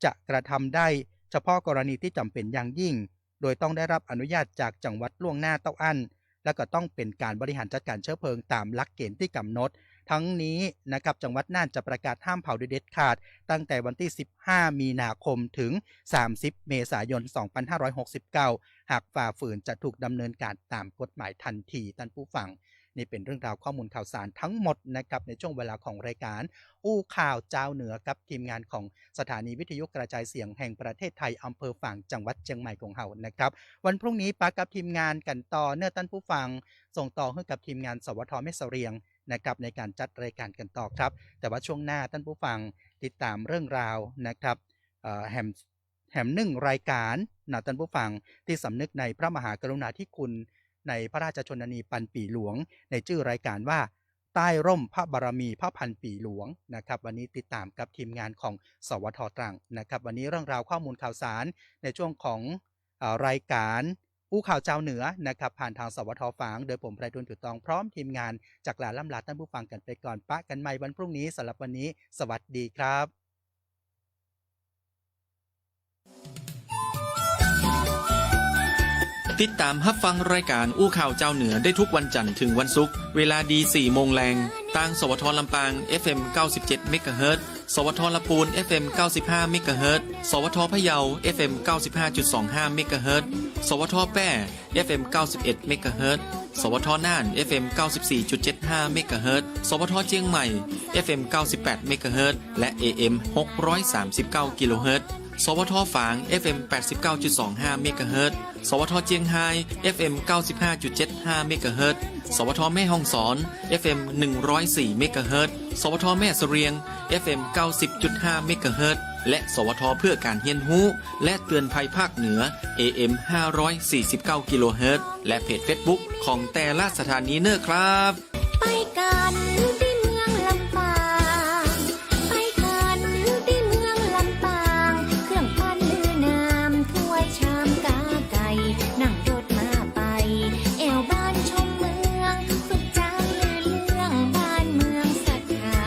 จะกระทำได้เฉพาะกรณีที่จำเป็นอย่างยิ่งโดยต้องได้รับอนุญาตจากจังหวัดล่วงหน้าเต้าอั้นและก็ต้องเป็นการบริหารจัดการเชื้อเพลิงตามหลักเกณฑ์ที่กำหนดทั้งนี้นะครับจังหวัดน่านจะประกาศห้ามเผาโดยเด็ดขาดตั้งแต่วันที่15มีนาคมถึง30เมษายน2569หากฝ่าฝืนจะถูกดำเนินการตามกฎหมายทันทีท่านผู้ฟังนี่เป็นเรื่องราวข้อมูลข่าวสารทั้งหมดนะครับในช่วงเวลาของรายการอู้ข่าวเจ้าเหนือกับทีมงานของสถานีวิทยุกระจายเสียงแห่งประเทศไทยอำเภอฝางจังหวัดเชียงใหม่ของเฮานะครับวันพรุ่งนี้ปากับทีมงานกันต่อเนื้อท่านผู้ฟังส่งต่อให้กับทีมงานสวท.แม่เสรียงนะครับในการจัดรายการกันต่อครับแต่ว่าช่วงหน้าท่านผู้ฟังติดตามเรื่องราวนะครับแหมหนึ่งรายการนะท่านผู้ฟังที่สำนึกในพระมหากรุณาธิคุณในพระราชชนนีพันปีหลวงในชื่อรายการว่าใต้ร่มพระบารมีพระพันปีหลวงนะครับวันนี้ติดตามกับทีมงานของสวท.ตรังนะครับวันนี้เรื่องราวข้อมูลข่าวสารในช่วงของรายการอู้ข่าวเจ้าเหนือนะครับผ่านทางสวท.ฝางโดยผมไพฑูรย์ ถูกต้องพร้อมทีมงานจากหลาล่ำลาท่านผู้ฟังกันไปก่อนปะกันใหม่วันพรุ่งนี้สำหรับวันนี้สวัสดีครับติดตามรับฟังรายการอู้ข่าวเจ้าเหนือได้ทุกวันจันทร์ถึงวันศุกร์เวลาดี 4 โมงแรงทางสวท.ลำปาง FM 97 เมกะเฮิรตซ์สวท.ลำพูน FM 95 เมกะเฮิรตซ์สวท.พะเยา FM 95.25 เมกะเฮิรตซ์สวท.แพร่ FM 91 เมกะเฮิรตซ์สวท.น่าน FM 94.75 เมกะเฮิรตซ์สวท.เชียงใหม่ FM 98 เมกะเฮิรตซ์และ AM 639 กิโลเฮิรตซ์สวท.ฝาง FM 89.25 เมกะเฮิรตซ์สวท.เจียงไฮ้ FM 95.75 เมกะเฮิรตซ์สวท.แม่ฮ่องสอน FM 104 เมกะเฮิรตซ์สวท.แม่เสรียง FM 90.5 เมกะเฮิรตซ์และสวท.เพื่อการเรียนรู้และเตือนภัยภาคเหนือ AM 549 กิโลเฮิรตซ์และเพจ Facebook ของแต่ละสถานีเนอครับไปกันที่เมืองลำปางไปกันที่เมืองลำปางเครื่องปั้นลือน้ำถ้วยชามกาไก่นั่งรถมาไปแอวบ้านชมเมืองฝึกใจลือเรื่องบ้านเมืองศรัทธา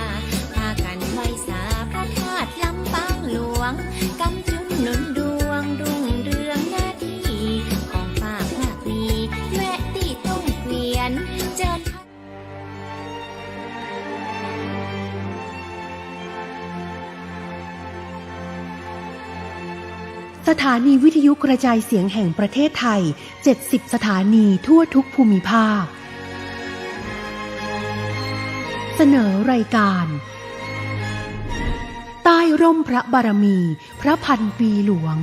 พากันไหว้สาพระธาตุลำปางหลวงกำจุนหนุนดวงรุ่งเรืองหน้าที่ของฝากมากมีแวะตีต้งเกวียนเจอสถานีวิทยุกระจายเสียงแห่งประเทศไทย 70 สถานีทั่วทุกภูมิภาค เสนอรายการใต้ร่มพระบารมีพระพันปีหลวง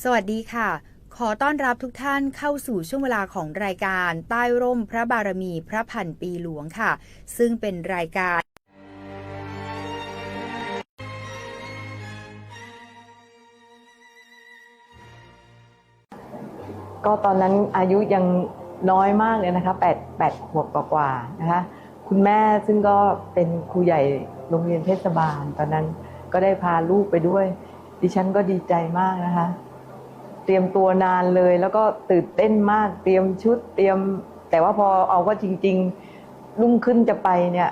สวัสดีค่ะขอต้อนรับทุกท่านเข้าสู่ช่วงเวลาของรายการใต้ร่มพระบารมีพระพันปีหลวงค่ะซึ่งเป็นรายการก็ตอนนั้นอายุยังน้อยมากเลยนะคะ8 ขวบกว่าๆนะคะคุณแม่ซึ่งก็เป็นครูใหญ่โรงเรียนเทศบาลตอนนั้น ก็ได้พาลูกไปด้วยดิฉันก็ดีใจมากนะคะเตรียมตัวนานเลยแล้วก็ตื่นเต้นมากเตรียมชุดแต่ว่าพอเอาก็จริงๆรุ่งขึ้นจะไปเนี่ย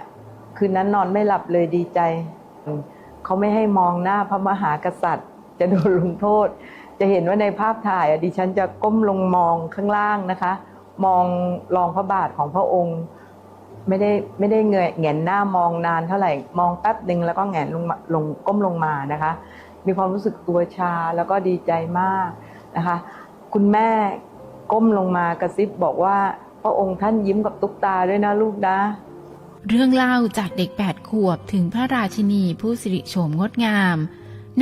คืนนั้นนอนไม่หลับเลยดีใจเขาไม่ให้มองหน้าพระมหากษัตริย์จะโดนลงโทษจะเห็นว่าในภาพถ่ายดิฉันจะก้มลงมองข้างล่างนะคะมองรองพระบาทของพระองค์ไม่ได้แหงนหน้ามองนานเท่าไหร่มองแป๊บนึงแล้วก็แหงนลงก้มลงมานะคะมีความรู้สึกตัวชาแล้วก็ดีใจมากนะคะคุณแม่ก้มลงมากระซิบบอกว่าพระองค์ท่านยิ้มกับตุ๊กตาด้วยนะลูกนะเรื่องเล่าจากเด็ก8 ขวบถึงพระราชินีผู้สิริโฉมงดงาม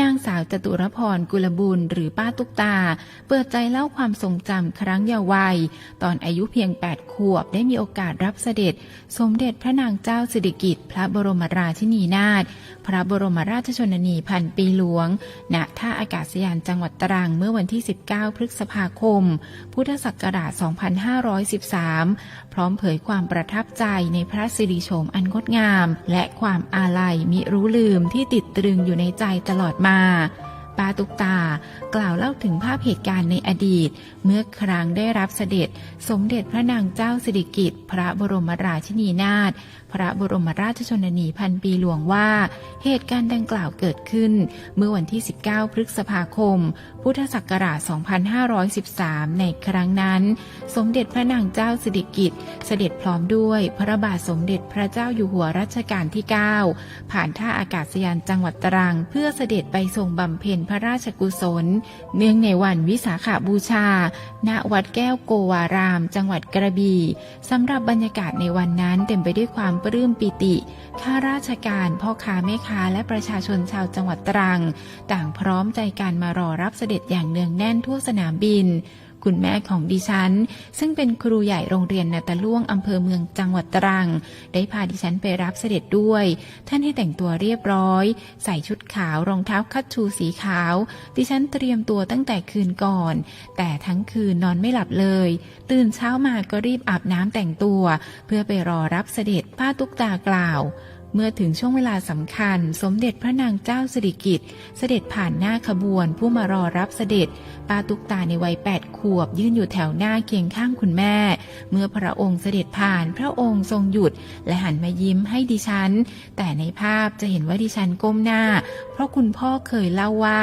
นางสาวจตุรพรกุลบุญหรือป้าตุ๊กตาเปิดใจเล่าความทรงจำครั้งเยาว์วัยตอนอายุเพียง8 ขวบได้มีโอกาสรับเสด็จสมเด็จพระนางเจ้าสิริกิติ์พระบรมราชินีนาถพระบรมราชชนนีพันปีหลวงณท่าอากาศยานจังหวัดตรังเมื่อวันที่19 พฤษภาคมพุทธศักราช 2513 พร้อมเผยความประทับใจในพระสิริโฉมอันงดงามและความอาลัยมิรู้ลืมที่ติดตรึงอยู่ในใจตลอดมาป้าตุ๊กตากล่าวเล่าถึงภาพเหตุการณ์ในอดีตเมื่อครั้งได้รับเสด็จสมเด็จพระนางเจ้าสิริกิติ์พระบรมราชินีนาถพระบรมราชชนนีพันปีหลวงว่าเหตุการณ์ดังกล่าวเกิดขึ้นเมื่อวันที่19 พฤษภาคมพุทธศักราช 2513 ในครั้งนั้นสมเด็จพระนางเจ้าสิริกิติ์เสด็จพร้อมด้วยพระบาทสมเด็จพระเจ้าอยู่หัวรัชกาลที่ 9 ผ่านท่าอากาศยานจังหวัดตรังเพื่อเสด็จไปทรงบำเพ็ญพระราชกุศลเนื่องในวันวิสาขบูชาณวัดแก้วโกวารามจังหวัดกระบี่สำหรับบรรยากาศในวันนั้นเต็มไปด้วยความปลื้มปิติข้าราชการพ่อค้าแม่ค้าและประชาชนชาวจังหวัดตรังต่างพร้อมใจกันมารอรับเสด็จอย่างเนืองแน่นทั่วสนามบินคุณแม่ของดิฉันซึ่งเป็นครูใหญ่โรงเรียนนาตาล่วงอำเภอเมืองจังหวัดตรังได้พาดิฉันไปรับเสด็จด้วยท่านให้แต่งตัวเรียบร้อยใส่ชุดขาวรองเท้าคัชชูสีขาวดิฉันเตรียมตัวตั้งแต่คืนก่อนแต่ทั้งคืนนอนไม่หลับเลยตื่นเช้ามาก็รีบอาบน้ำแต่งตัวเพื่อไปรอรับเสด็จป้าตุ๊กตากล่าวเมื่อถึงช่วงเวลาสำคัญสมเด็จพระนางเจ้าสิริกิติ์เสด็จผ่านหน้าขบวนผู้มารอรับเสด็จป้าตุ๊กตาในวัย8 ขวบยืนอยู่แถวหน้าเคียงข้างคุณแม่เมื่อพระองค์เสด็จผ่านพระองค์ทรงหยุดและหันมายิ้มให้ดิฉันแต่ในภาพจะเห็นว่าดิฉันก้มหน้าเพราะคุณพ่อเคยเล่าว่า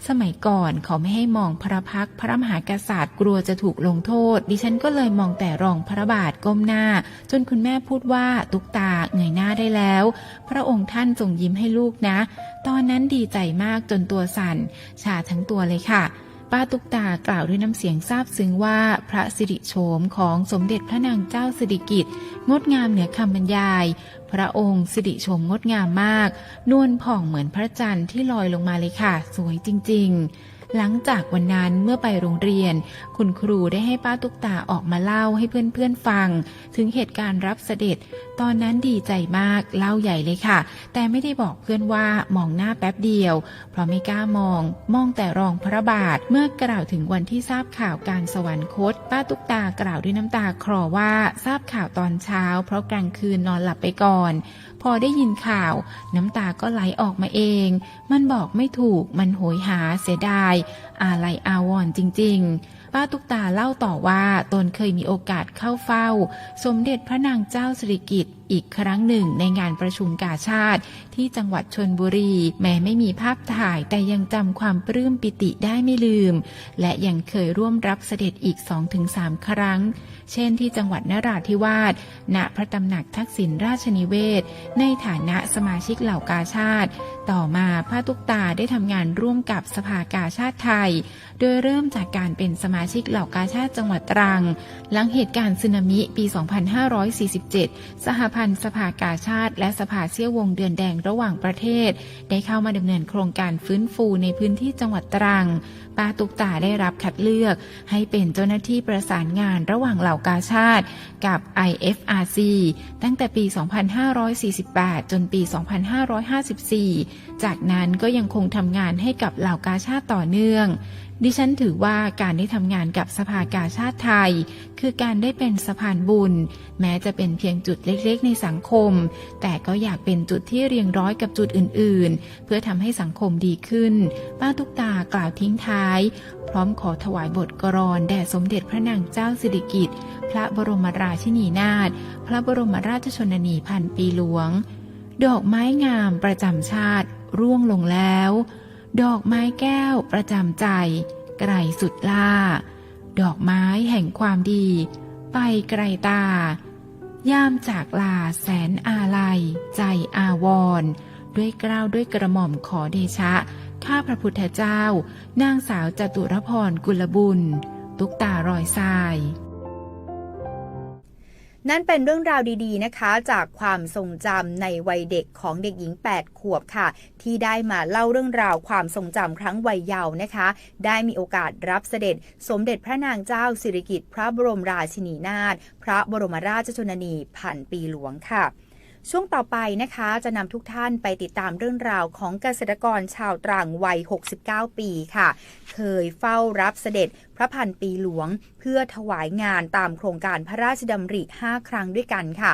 สมัยก่อนเขาไม่ให้มองพระพักตร์พระมหากษัตริย์กลัวจะถูกลงโทษดิฉันก็เลยมองแต่รองพระบาทก้มหน้าจนคุณแม่พูดว่าตุ๊กตาเงยหน้าได้แล้วพระองค์ท่านทรงยิ้มให้ลูกนะตอนนั้นดีใจมากจนตัวสั่นชาทั้งตัวเลยค่ะป้าตุ๊กตากล่าวด้วยน้ำเสียงซาบซึ้งว่าพระสิริโฉมของสมเด็จพระนางเจ้าสิริกิติ์งดงามเหนือคำบรรยายพระองค์สิริโฉมงดงามมากนวลผ่องเหมือนพระจันทร์ที่ลอยลงมาเลยค่ะสวยจริงๆหลังจากวันนั้นเมื่อไปโรงเรียนคุณครูได้ให้ป้าตุ๊กตาออกมาเล่าให้เพื่อนๆฟังถึงเหตุการณ์รับเสด็จตอนนั้นดีใจมากเล่าใหญ่เลยค่ะแต่ไม่ได้บอกเพื่อนว่ามองหน้าแป๊บเดียวเพราะไม่กล้ามองแต่รองพระบาทเมื่อกล่าวถึงวันที่ทราบข่าวการสวรรคตป้าตุ๊กตากล่าวด้วยน้ำตาคลอว่าทราบข่าวตอนเช้าเพราะกลางคืนนอนหลับไปก่อนพอได้ยินข่าวน้ำตาก็ไหลออกมาเองมันบอกไม่ถูกมันโหยหาเสียดายอาลัยอาวรณ์จริงๆป้าตุ๊กตาเล่าต่อว่าตนเคยมีโอกาสเข้าเฝ้าสมเด็จพระนางเจ้าสิริกิติ์อีกครั้งหนึ่งในงานประชุมกาชาดที่จังหวัดชลบุรีแม้ไม่มีภาพถ่ายแต่ยังจำความปลื้มปิติได้ไม่ลืมและยังเคยร่วมรับเสด็จอีก 2-3 ครั้งเช่นที่จังหวัดนราธิวาสณพระตำหนักทักษิณราชนิเวศในฐานะสมาชิกเหล่ากาชาดต่อมาป้าตุ๊กตาได้ทำงานร่วมกับสภากาชาดไทยโดยเริ่มจากการเป็นสมาชิกเหล่ากาชาดจังหวัดตรังหลังเหตุการณ์สึนามิปี 2547 สหพันธ์สภากาชาดและสภาเสี้ยววงเดือนแดงระหว่างประเทศได้เข้ามาดำเนินโครงการฟื้นฟูในพื้นที่จังหวัดตรังป้าตุ๊กตาได้รับคัดเลือกให้เป็นเจ้าหน้าที่ประสานงานระหว่างเหล่ากาชาดกับ IFRC ตั้งแต่ปี 2548 จนปี 2554 จากนั้นก็ยังคงทำงานให้กับเหล่ากาชาดต่อเนื่อง ดิฉันถือว่าการได้ทำงานกับสภากาชาดไทยคือการได้เป็นสะพานบุญแม้จะเป็นเพียงจุดเล็กๆในสังคมแต่ก็อยากเป็นจุดที่เรียงร้อยกับจุดอื่นๆเพื่อทำให้สังคมดีขึ้นป้าตุ๊กตากล่าวทิ้งท้ายพร้อมขอถวายบทกลอนแด่สมเด็จพระนางเจ้าสิริกิติ์พระบรมราชินีนาถพระบรมราชชนนีพันปีหลวงดอกไม้งามประจำชาติร่วงลงแล้วดอกไม้แก้วประจำใจไกลสุดล่าดอกไม้แห่งความดีไปไกลตายามจากลาแสนอาลัยใจอาวรณ์ด้วยเกล้าด้วยกระหม่อมขอเดชะข้าพระพุทธเจ้านางสาวจตุรพรกุลบุญตุ๊กตารอยทรายนั่นเป็นเรื่องราวดีๆนะคะจากความทรงจำในวัยเด็กของเด็กหญิง8ขวบค่ะที่ได้มาเล่าเรื่องราวความทรงจำครั้งวัยเยาว์นะคะได้มีโอกาสรับเสด็จสมเด็จพระนางเจ้าสิริกิติ์พระบรมราชินีนาถพระบรมราชชนนีพันปีหลวงค่ะช่วงต่อไปนะคะจะนำทุกท่านไปติดตามเรื่องราวของเกษตรกรชาวตรังวัย69ปีค่ะเคยเฝ้ารับเสด็จพระพันปีหลวงเพื่อถวายงานตามโครงการพระราชดำริ5ครั้งด้วยกันค่ะ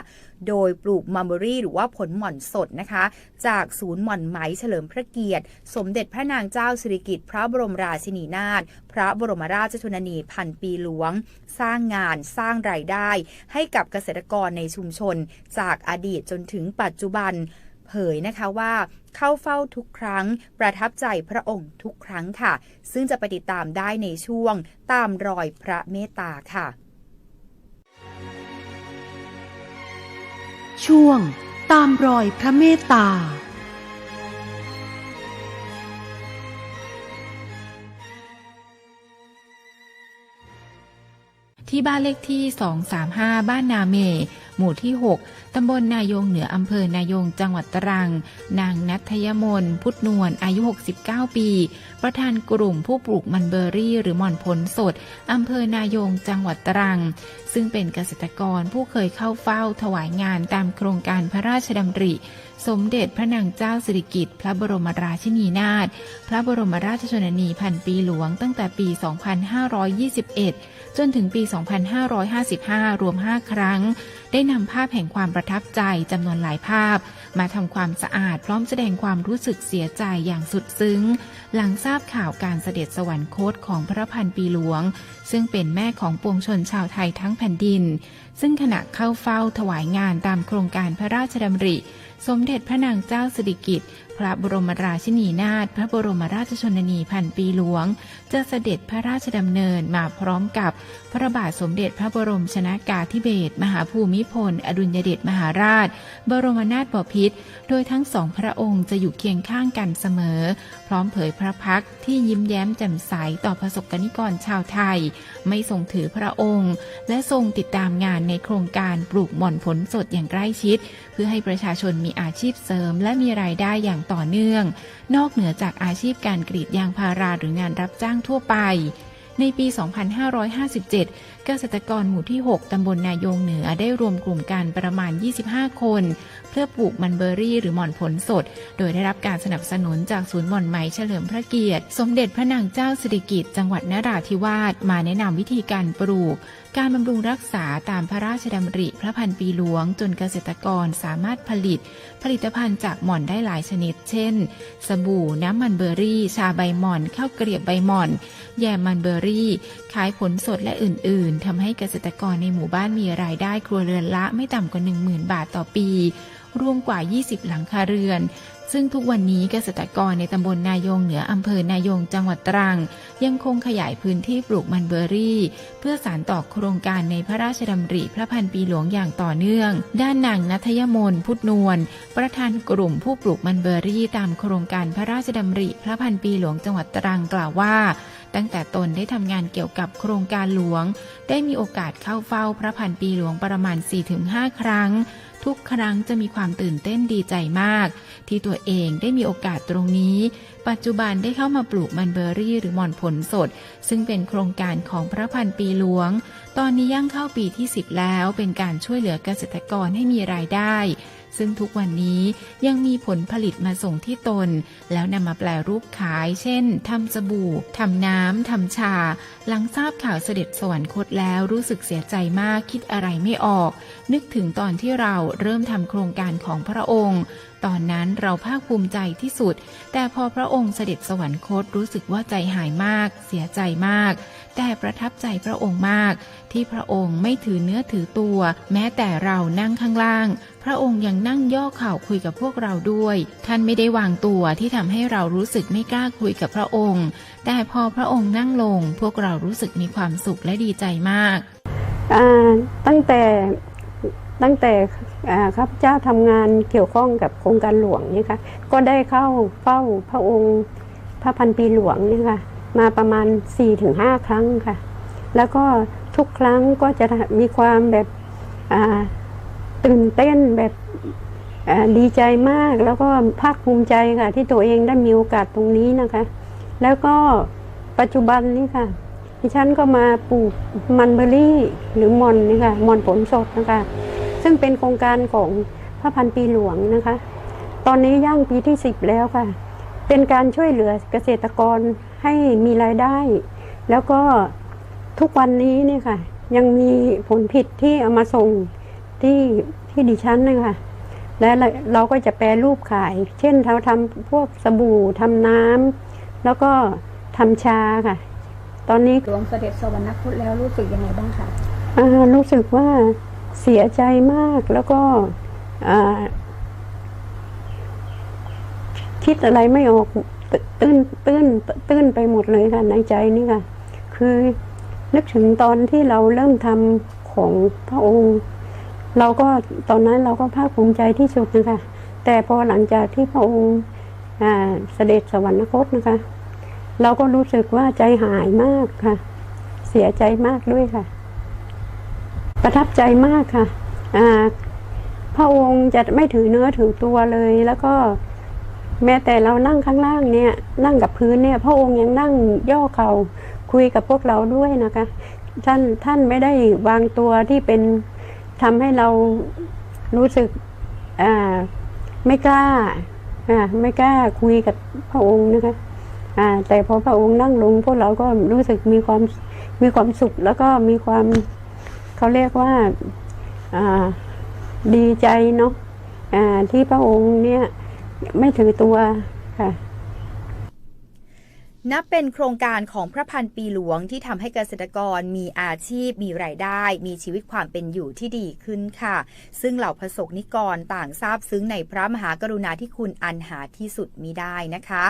โดยปลูกมัลเบอรี่หรือว่าผลหม่อนสดนะคะจากศูนย์หม่อนไหมเฉลิมพระเกียรติสมเด็จพระนางเจ้าสิริกิติ์พระบรมราชินีนาถพระบรมราชชนนีพันปีหลวงสร้างงานสร้างรายได้ให้กับเกษตรกรในชุมชนจากอดีตจนถึงปัจจุบันเผยนะคะว่าเข้าเฝ้าทุกครั้งประทับใจพระองค์ทุกครั้งค่ะซึ่งจะไปติดตามได้ในช่วงตามรอยพระเมตตาค่ะช่วงตามรอยพระเมตตาที่บ้านเลขที่235บ้านนาเมหมู่ที่6ตำบลนายงเหนืออำเภอนายงจังหวัดตรังนางณัฐยมนพุทธนวลอายุ69ปีประธานกลุ่มผู้ปลูกมันเบอรี่หรือหม่อนผลสดอำเภอนายงจังหวัดตรังซึ่งเป็นเกษตรกรผู้เคยเข้าเฝ้าถวายงานตามโครงการพระราชดำริสมเด็จพระนางเจ้าสิริกิติ์พระบรมราชินีนาถพระบรมราชชนนีพันปีหลวงตั้งแต่ปี 2521 จนถึงปี 2555 รวม 5 ครั้งได้นำภาพแห่งความประทับใจจำนวนหลายภาพมาทำความสะอาดพร้อมแสดงความรู้สึกเสียใจอย่างสุดซึ้งหลังทราบข่าวการเสด็จสวรรคตของพระพันปีหลวงซึ่งเป็นแม่ของปวงชนชาวไทยทั้งแผ่นดินซึ่งขณะเข้าเฝ้าถวายงานตามโครงการพระราชดำริสมเด็จพระนางเจ้าสิริกิติ์พระบรมราชินีนาถพระบรมราชชนนีพันปีหลวงจะเสด็จพระราชดำเนินมาพร้อมกับพระบาทสมเด็จพระบรมชนกาธิเบศรมหาภูมิพลอดุลยเดชมหาราชบรมนาถบพิตรโดยทั้งสองพระองค์จะอยู่เคียงข้างกันเสมอพร้อมเผยพระพักตร์ที่ยิ้มแย้มแจ่มใสต่อประสบกนิกรชาวไทยไม่ทรงถือพระองค์และทรงติดตามงานในโครงการปลูกหม่อนผลสดอย่างใกล้ชิดเพื่อให้ประชาชนมีอาชีพเสริมและมีรายได้อย่างต่อเนื่องนอกเหนือจากอาชีพการกรีดยางพาราหรืองานรับจ้างทั่วไปในปี 2557 เกษตรกรหมู่ที่ 6 ตำบลนายงเหนือได้รวมกลุ่มกันประมาณ 25 คนเพื่อปลูกมันเบอรี่หรือหม่อนผลสดโดยได้รับการสนับสนุนจากศูนย์หม่อนไหมเฉลิมพระเกียรติสมเด็จพระนางเจ้าสิริกิติ์จังหวัดนราธิวาสมาแนะนำวิธีการปลูกการบำรุงรักษาตามพระราชดำริพระพันปีหลวงจนเกษตรกรสามารถผลิตภัณฑ์จากหม่อนได้หลายชนิดเช่นสบู่น้ำมันเบอรี่ชาใบหม่อนข้าวเกลียบใบหม่อนแยมมันเบอรี่ขายผลสดและอื่นๆทำให้เกษตรกรในหมู่บ้านมีรายได้ครัวเรือนละไม่ต่ำกว่า 10,000 บาทต่อปีรวมกว่า 20 หลังคาเรือนซึ่งทุกวันนี้เกษตรกรในตำบลนายงเหนืออำเภอนายงจังหวัดตรังยังคงขยายพื้นที่ปลูกมันเบอรี่เพื่อสานต่อโครงการในพระราชดำริพระพันปีหลวงอย่างต่อเนื่องด้านนางณัฐยมนพุทธนวลประธานกลุ่มผู้ปลูกมันเบอรี่ตามโครงการพระราชดำริพระพันปีหลวงจังหวัดตรังกล่าวว่าตั้งแต่ตนได้ทำงานเกี่ยวกับโครงการหลวงได้มีโอกาสเข้าเฝ้าพระพันปีหลวงประมาณ 4-5 ครั้งทุกครั้งจะมีความตื่นเต้นดีใจมากที่ตัวเองได้มีโอกาสตรงนี้ปัจจุบันได้เข้ามาปลูกมันเบอรี่หรือหม่อนผลสดซึ่งเป็นโครงการของพระพันปีหลวง ตอนนี้ย่างเข้าปีที่ 10 แล้วเป็นการช่วยเหลือเกษตรกรให้มีรายได้ซึ่งทุกวันนี้ยังมีผลผลิตมาส่งที่ตนแล้วนำมาแปรรูปขายเช่นทำสบู่ทำน้ำทำชาหลังทราบข่าวเสด็จสวรรคตแล้วรู้สึกเสียใจมากคิดอะไรไม่ออกนึกถึงตอนที่เราเริ่มทำโครงการของพระองค์ตอนนั้นเราภาคภูมิใจที่สุดแต่พอพระองค์เสด็จสวรรคตรู้สึกว่าใจหายมากเสียใจมากแต่ประทับใจพระองค์มากที่พระองค์ไม่ถือเนื้อถือตัวแม้แต่เรานั่งข้างล่างพระองค์ยังนั่งย่อเข่าคุยกับพวกเราด้วยท่านไม่ได้วางตัวที่ทำให้เรารู้สึกไม่กล้าคุยกับพระองค์แต่พอพระองค์นั่งลงพวกเรารู้สึกมีความสุขและดีใจมากตั้งแต่ข้าพเจ้าทำงานเกี่ยวข้องกับโครงการหลวงนี่ค่ะก็ได้เข้าเฝ้าพระองค์พระพันปีหลวงนี่ค่ะมาประมาณ 4-5 ครั้งค่ะแล้วก็ทุกครั้งก็จะมีความแบบตื่นเต้นแบบดีใจมากแล้วก็ภาคภูมิใจค่ะที่ตัวเองได้มีโอกาสตรงนี้นะคะแล้วก็ปัจจุบันนี้ค่ะดิฉันก็มาปลูกมันเบอร์รี่หรือมอนนี่ค่ะมอนผลสดนะคะซึ่งเป็นโครงการของพระพันปีหลวงนะคะตอนนี้ย่างปีที่ 10แล้วค่ะเป็นการช่วยเหลือเกษตรกรให้มีรายได้แล้วก็ทุกวันนี้เนี่ยค่ะยังมีผลผลิตที่เอามาส่งที่ดิฉันนะคะและเราก็จะแปรรูปขายเช่นเราทำพวกสบู่ทำน้ำแล้วก็ทำชาค่ะตอนนี้หลวงเสด็จสวรรคตแล้วรู้สึกยังไงบ้างคะรู้สึกว่าเสียใจมากแล้วก็คิดอะไรไม่ออกตื้นไปหมดเลยค่ะในใจนี่ค่ะคือนึกถึงตอนที่เราเริ่มทำของพระองค์เราก็ตอนนั้นเราก็ภาคภูมิใจที่สุดนะคะแต่พอหลังจากที่พระองค์เสด็จสวรรคตนะคะเราก็รู้สึกว่าใจหายมากค่ะเสียใจมากด้วยค่ะประทับใจมากค่ะพระองค์จะไม่ถือเนื้อถือตัวเลยแล้วก็แม้แต่เรานั่งข้างล่างเนี่ยนั่งกับพื้นเนี่ยพระองค์ยังนั่งย่อเข่าคุยกับพวกเราด้วยนะคะท่านไม่ได้วางตัวที่เป็นทำให้เรารู้สึกไม่กล้าคุยกับพระองค์นะคะแต่พอพระองค์นั่งลงพวกเราก็รู้สึกมีความสุขแล้วก็มีความเขาเรียกว่าดีใจเนาะที่พระองค์เนี่ยไม่ถือตัวค่ะ นับเป็นโครงการของพระพันปีหลวงที่ทำให้เกษตรกรมีอาชีพมีรายได้มีชีวิตความเป็นอยู่ที่ดีขึ้นค่ะซึ่งเหล่าประสบนิกรต่างซาบซึ้งในพระมหากรุณาธิคุณอันหาที่สุดมิได้นะคะ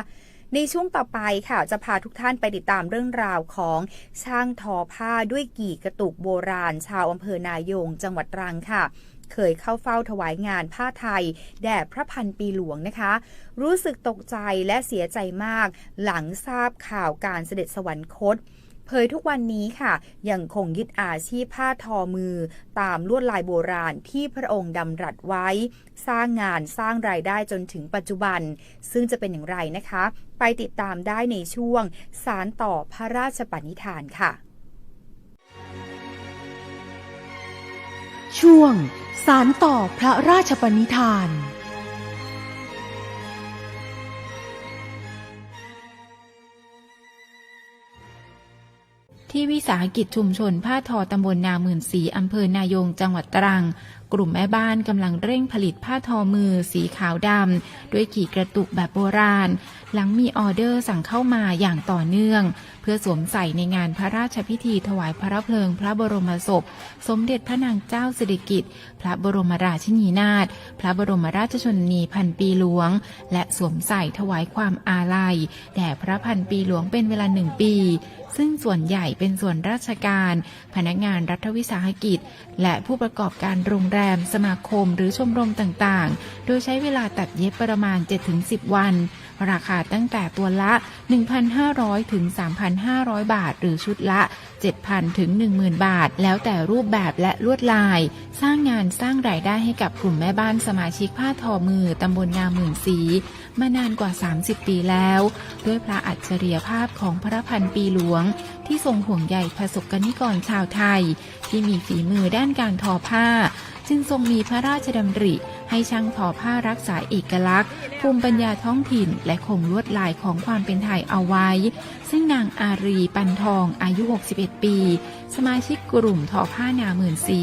ในช่วงต่อไปค่ะจะพาทุกท่านไปติดตามเรื่องราวของช่างทอผ้าด้วยกี่กระตุกโบราณชาวอำเภอนายงจังหวัดตรังค่ะเคยเข้าเฝ้าถวายงานผ้าไทยแด่พระพันปีหลวงนะคะรู้สึกตกใจและเสียใจมากหลังทราบข่าวการเสด็จสวรรคตเผยทุกวันนี้ค่ะยังคงยึดอาชีพผ้าทอมือตามลวดลายโบราณที่พระองค์ดำรัสไว้สร้างงานสร้างรายได้จนถึงปัจจุบันซึ่งจะเป็นอย่างไรนะคะไปติดตามได้ในช่วงสานต่อพระราชปณิธานค่ะช่วงสานต่อพระราชปณิธานที่วิสาหกิจชุมชนผ้าทอตำบลนาหมื่นศรีอำเภอนายงจังหวัดตรังกลุ่มแม่บ้านกำลังเร่งผลิตผ้าทอมือสีขาวดำด้วยกี่กระตุกแบบโบราณหลังมีออเดอร์สั่งเข้ามาอย่างต่อเนื่องเพื่อสวมใส่ในงานพระราชพิธีถวายพระเพลิงพระบรมศพสมเด็จพระนางเจ้าสิริกิติ์พระบรมราชินีนาถพระบรมราชชนนีพันปีหลวงและสวมใส่ถวายความอาลัยแด่พระพันปีหลวงเป็นเวลา1 ปีซึ่งส่วนใหญ่เป็นส่วนราชการพนักงานรัฐวิสาหกิจและผู้ประกอบการโรงแรมสมาคมหรือชมรมต่างๆโดยใช้เวลาตัดเย็บประมาณ 7-10 วันราคาตั้งแต่ตัวละ 1,500 ถึง 3,500 บาทหรือชุดละ 7,000 ถึง 10,000 บาทแล้วแต่รูปแบบและลวดลายสร้างงานสร้างรายได้ให้กับกลุ่มแม่บ้านสมาชิกผ้าทอมือตำบลนาหมื่นศรี มานานกว่า 30 ปีแล้ว ด้วยพระอัจฉริยภาพของพระพันปีหลวงที่ทรงห่วงใยประสบกนิกรชาวไทยที่มีฝีมือด้านการทอผ้าจึงทรงมีพระราชดำริให้ช่างทอผ้ารักษาเอกลักษณ์ภูมิปัญญาท้องถิ่นและคงลวดลายของความเป็นไทยเอาไว้ซึ่งนางอารีปันทองอายุ 61 ปีสมาชิกกลุ่มทอผ้านาหมื่นสี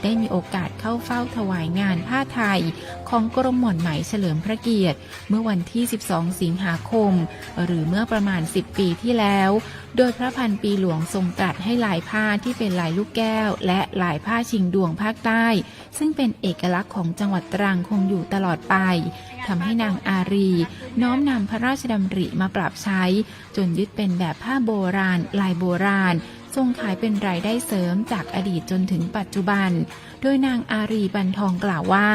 ได้มีโอกาสเข้าเฝ้าถวายงานผ้าไทยของกรมหม่อนไหมเฉลิมพระเกียรติเมื่อวันที่ 12 สิงหาคมหรือเมื่อประมาณ 10 ปีที่แล้วโดยพระพันปีหลวงทรงตรัสให้ลายผ้าที่เป็นลายลูกแก้วและลายผ้าชิงดวงภาคใต้ซึ่งเป็นเอกลักษณ์ของจังหวัดตรังคงอยู่ตลอดไปทำให้นางอารีน้อมนำพระราชดำริมาปรับใช้จนยึดเป็นแบบผ้าโบราณลายโบราณทรงขายเป็นรายได้เสริมจากอดีตจนถึงปัจจุบันโดยนางอารีบันทองกล่าวว่า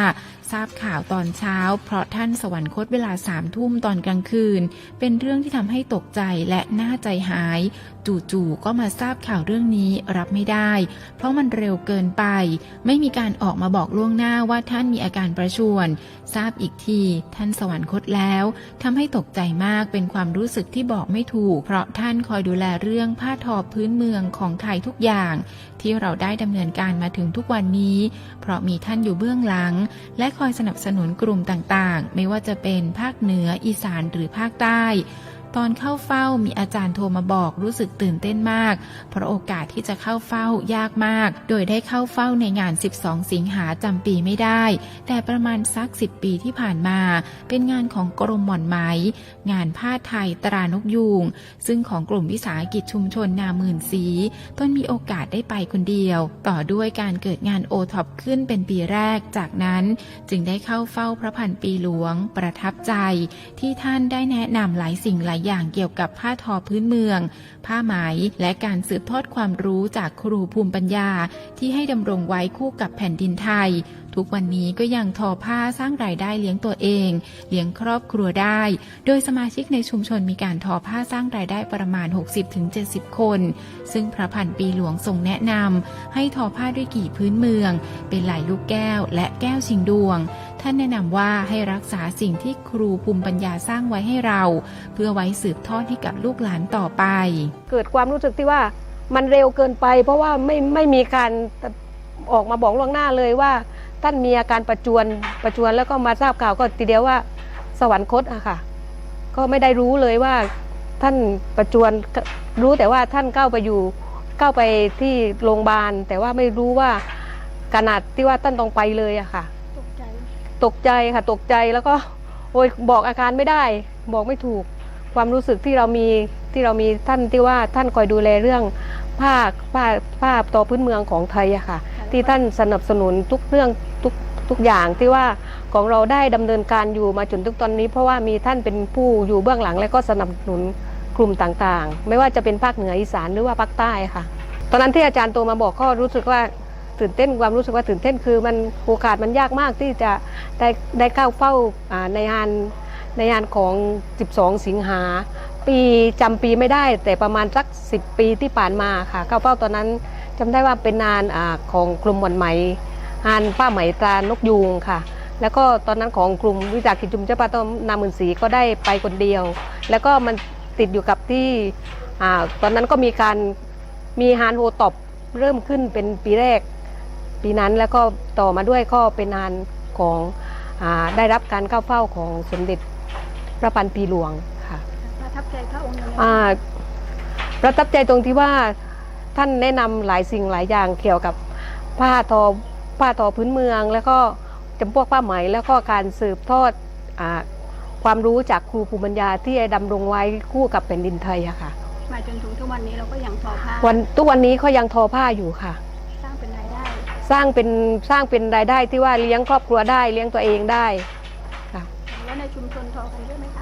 ทราบข่าวตอนเช้าเพราะท่านสวรรคตเวลา3 ทุ่มตอนกลางคืนเป็นเรื่องที่ทำให้ตกใจและน่าใจหายจู่ๆก็มาทราบข่าวเรื่องนี้รับไม่ได้เพราะมันเร็วเกินไปไม่มีการออกมาบอกล่วงหน้าว่าท่านมีอาการประชวรทราบอีกทีท่านสวรรคตแล้วทำให้ตกใจมากเป็นความรู้สึกที่บอกไม่ถูกเพราะท่านคอยดูแลเรื่องผ้าทอพื้นเมืองของไทยทุกอย่างที่เราได้ดำเนินการมาถึงทุกวันนี้เพราะมีท่านอยู่เบื้องหลังและคอยสนับสนุนกลุ่มต่างๆไม่ว่าจะเป็นภาคเหนืออีสานหรือภาคใต้ตอนเข้าเฝ้ามีอาจารย์โทรมาบอกรู้สึกตื่นเต้นมากเพราะโอกาสที่จะเข้าเฝ้ายากมากโดยได้เข้าเฝ้าในงาน12 สิงหาจำปีไม่ได้แต่ประมาณสัก10 ปีที่ผ่านมาเป็นงานของกรมหม่อนไหมงานผ้าไทยตรานกยูงซึ่งของกลุ่มวิสาหกิจชุมชนนาหมื่นสีต้นมีโอกาสได้ไปคนเดียวต่อด้วยการเกิดงานโอท็อปขึ้นเป็นปีแรกจากนั้นจึงได้เข้าเฝ้าพระพันปีหลวงประทับใจที่ท่านได้แนะนำหลายสิ่งหลายอย่างเกี่ยวกับผ้าทอพื้นเมืองผ้าไหมและการสืบทอดความรู้จากครูภูมิปัญญาที่ให้ดำรงไว้คู่กับแผ่นดินไทยทุกวันนี้ก็ยังทอผ้าสร้างรายได้เลี้ยงตัวเองเลี้ยงครอบครัวได้โดยสมาชิกในชุมชนมีการทอผ้าสร้างรายได้ประมาณ 60-70 คนซึ่งพระพันปีหลวงทรงแนะนำให้ทอผ้าด้วยกี่พื้นเมืองเป็นลายลูกแก้วและแก้วชิงดวงท่านแนะนำว่าให้รักษาสิ่งที่ครูภูมิปัญญาสร้างไว้ให้เราเพื่อไว้สืบทอดให้กับลูกหลานต่อไปเกิดความรู้สึกที่ว่ามันเร็วเกินไปเพราะว่าไม่มีการออกมาบอกล่วงหน้าเลยว่าท่านมีอาการประจวรแล้วก็มาทราบข่าวก็ทีเดียวว่าสวรรคตอะค่ะก็ไม่ได้รู้เลยว่าท่านประจวรรู้แต่ว่าท่านเข้าไปที่โรงพยาบาลแต่ว่าไม่รู้ว่าขนาดที่ว่าท่านต้องไปเลยอะค่ะตกใจค่ะตกใจแล้วก็โอยบอกอาการไม่ได้บอกไม่ถูกความรู้สึกที่เรามีท่านที่ว่าท่านคอยดูแลเรื่องผ้าทอพื้นเมืองของไทยอะค่ะที่ท่านสนับสนุนทุกเรื่องทุกอย่างที่ว่าของเราได้ดำเนินการอยู่มาจนถึงตอนนี้เพราะว่ามีท่านเป็นผู้อยู่เบื้องหลังและก็สนับสนุนกลุ่มต่างๆไม่ว่าจะเป็นภาคเหนืออีสานหรือว่าภาคใต้ค่ะตอนนั้นที่อาจารย์โตมาบอกก็รู้สึกว่าตื่นเต้นความรู้สึกว่าตื่นเต้นคือมันโอกาสมันยากมากที่จะได้เข้าเฝ้าในงานของ12 สิงหาปีจำปีไม่ได้แต่ประมาณสัก10 ปีที่ผ่านมาค่ะเข้าเฝ้าตอนนั้นจำได้ว่าเป็นงานของกลุ่มหม่อนไหมงานผ้าไหมตรานกยูงค่ะแล้วก็ตอนนั้นของกลุ่มวิสาหกิจชุมชนป้าต้อมนาหมื่นสีก็ได้ไปคนเดียวแล้วก็มันติดอยู่กับที่ตอนนั้นก็มีงานโอท็อปเริ่มขึ้นเป็นปีแรกปีนั้นแล้วก็ต่อมาด้วยก็เป็นงานของได้รับการเข้าเฝ้าของสมเด็จพระพันปีหลวงค่ะประทับใจพระองค์ประทับใจตรงที่ว่าท่านแนะนำหลายสิ่งหลายอย่างเกี่ยวกับผ้าทอพื้นเมืองแล้วก็จำพวกผ้าไหมแล้วก็การสืบทอดความรู้จากครูภูมิปัญญาที่ดำรงไว้คู่กับแผ่นดินไทยอะค่ะมาจนถึงทุกวันนี้เราก็ยังทอผ้าทุกวันนี้เขายังทอผ้าอยู่ค่ะสร้างเป็นรายได้ที่ว่าเลี้ยงครอบครัวได้เลี้ยงตัวเองได้ค่ะแล้วในชุมชนทอกันเยอะไหมคะ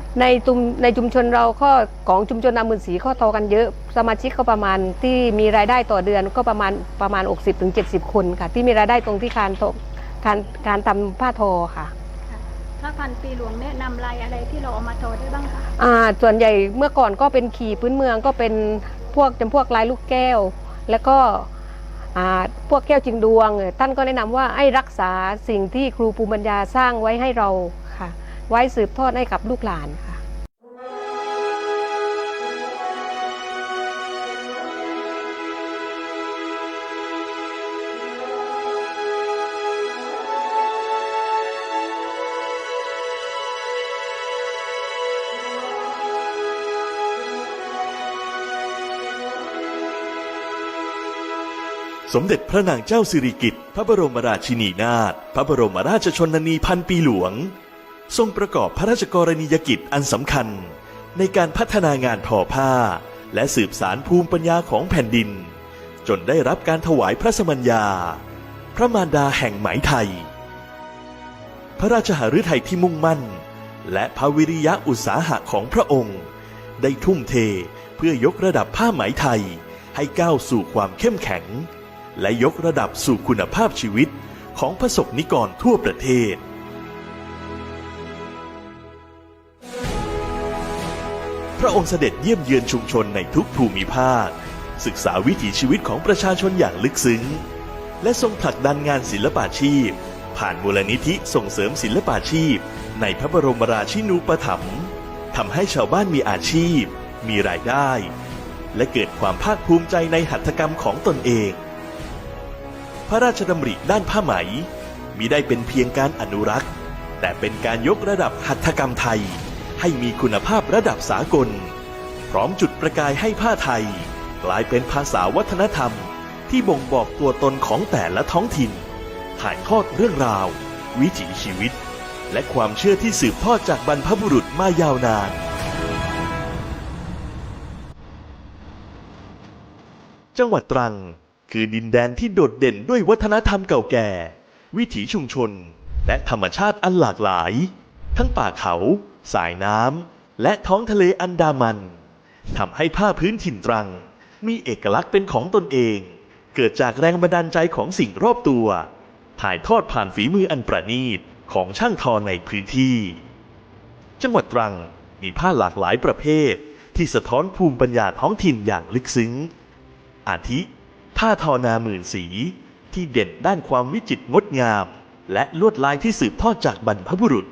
ในชุมชนเราก็ของชุมชนนาหมื่นสีเขาทอกันเยอะสมาชิกก็ประมาณที่มีรายได้ต่อเดือนก็ประมาณ 60-70 คนค่ะที่มีรายได้ตรงที่การทำผ้าทอค่ะพระพันปีหลวงแนะนำลายอะไรที่เราเอามาทอได้บ้างคะส่วนใหญ่เมื่อก่อนก็เป็นขี่พื้นเมืองก็เป็นจำพวกลายลูกแก้วแล้วก็พวกแก้วจิงดวงท่านก็แนะนำว่าให้รักษาสิ่งที่ครูภูมิปัญญาสร้างไว้ให้เราค่ะ ไว้สืบทอดให้กับลูกหลานค่ะ สมเด็จพระนางเจ้าสิริกิติ์พระบรมราชินีนาถพระบรมราชชนนีพันปีหลวงทรงประกอบพระราชกรณียกิจอันสำคัญในการพัฒนางานทอผ้าและสืบสานภูมิปัญญาของแผ่นดินจนได้รับการถวายพระสมัญญาพระมารดาแห่งไหมไทยพระราชหฤทัยที่มุ่งมั่นและพระวิริยะอุตสาหะของพระองค์ได้ทุ่มเทเพื่อยกระดับผ้าไหมไทยให้ก้าวสู่ความเข้มแข็งและยกระดับสู่คุณภาพชีวิตของประสบนิกรทั่วประเทศพระองค์เสด็จเยี่ยมเยือนชุมชนในทุกภูมิภาคศึกษาวิถีชีวิตของประชาชนอย่างลึกซึ้งและทรงผลักดันงานศิลปาชีพผ่านมูลนิธิส่งเสริมศิลปาชีพในพระบรมราชินูปถัมภ์ทำให้ชาวบ้านมีอาชีพมีรายได้และเกิดความภาคภูมิใจในหัตถกรรมของตนเองพระราชดำริด้านผ้าไหมมิได้เป็นเพียงการอนุรักษ์แต่เป็นการยกระดับหัตถกรรมไทยให้มีคุณภาพระดับสากลพร้อมจุดประกายให้ผ้าไทยกลายเป็นภาษาวัฒนธรรมที่บ่งบอกตัวตนของแต่ละท้องถิ่นถ่ายทอดเรื่องราววิถีชีวิตและความเชื่อที่สืบทอดจากบรรพบุรุษมายาวนานจังหวัดตรังคือดินแดนที่โดดเด่นด้วยวัฒนธรรมเก่าแก่วิถีชุมชนและธรรมชาติอันหลากหลายทั้งป่าเขาสายน้ำและท้องทะเลอันดามันทำให้ผ้าพื้นถิ่นตรังมีเอกลักษณ์เป็นของตนเองเกิดจากแรงบันดาลใจของสิ่งรอบตัวถ่ายทอดผ่านฝีมืออันประณีตของช่างทอในพื้นที่จังหวัดตรังมีผ้าหลากหลายประเภทที่สะท้อนภูมิปัญญาท้องถิ่นอย่างลึกซึ้งอาทิผ้าทอนาหมื่นสีที่เด่นด้านความวิจิตรงดงามและลวดลายที่สืบทอดจากบรรพบุรุษ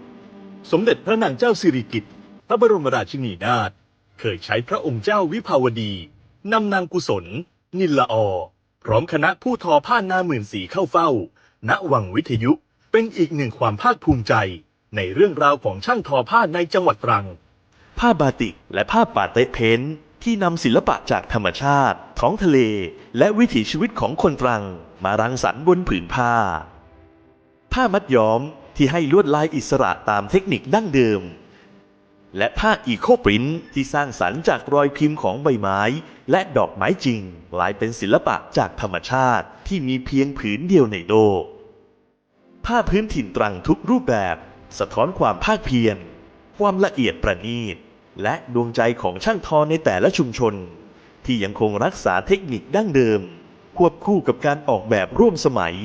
สมเด็จพระนางเจ้าสิริกิติ์พระบรมราชินีนาถเคยใช้พระองค์เจ้าวิภาวดีนำนางกุศลนิลละอพร้อมคณะผู้ทอผ้านาหมื่นสีเข้าเฝ้าณวังวิทยุเป็นอีกหนึ่งความภาคภูมิใจในเรื่องราวของช่างทอผ้าในจังหวัดตรังผ้าบาติกและผ้าปาเต๊ะเพ้นท์ที่นำศิลปะจากธรรมชาติท้องทะเลและวิถีชีวิตของคนตรังมารังสรรค์บนผืนผ้าผ้ามัดย้อมที่ให้ลวดลายอิสระตามเทคนิคดั้งเดิมและผ้าอีโคปรินท์ที่สร้างสรรค์จากรอยพิมพ์ของใบไม้และดอกไม้จริงกลายเป็นศิลปะจากธรรมชาติที่มีเพียงผืนเดียวในโลกผ้าพื้นถิ่นตรังทุกรูปแบบสะท้อนความภาคเพียรความละเอียดประณีตและดวงใจของช่างทอในแต่ละชุมชนที่ยังคงรักษาเทคนิคดั้งเดิมควบคู่กับการออกแบบร่วมสมัย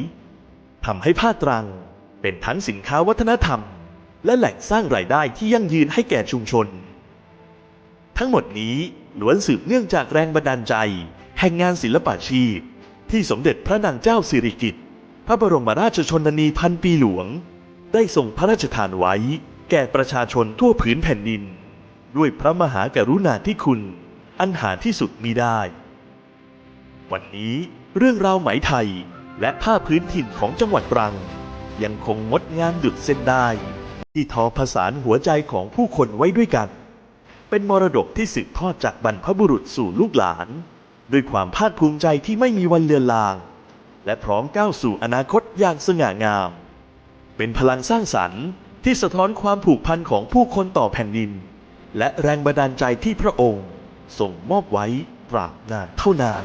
ทำให้ผ้าตรังเป็นทั้งสินค้าวัฒนธรรมและแหล่งสร้างรายได้ที่ยั่งยืนให้แก่ชุมชนทั้งหมดนี้ล้วนสืบเนื่องจากแรงบันดาลใจแห่งงานศิลปาชีพที่สมเด็จพระนางเจ้าสิริกิติ์พระบรมราชชนนีพันปีหลวงได้ทรงพระราชทานไว้แก่ประชาชนทั่วผืนแผ่นดินด้วยพระมหากรุณาธิคุณอันหาที่สุดมิได้ วันนี้เรื่องราวไหมไทยและผ้าพื้นถิ่นของจังหวัดตรังยังคงงดงามดุจเส้นได้ที่ทอผสานหัวใจของผู้คนไว้ด้วยกันเป็นมรดกที่สืบทอดจากบรรพบุรุษสู่ลูกหลานด้วยความภาคภูมิใจที่ไม่มีวันเลือนลางและพร้อมก้าวสู่อนาคตอย่างสง่างามเป็นพลังสร้างสรรค์ที่สะท้อนความผูกพันของผู้คนต่อแผ่นดินและแรงบันดาลใจที่พระองค์ทรงมอบไว้ตราบนานเท่านาน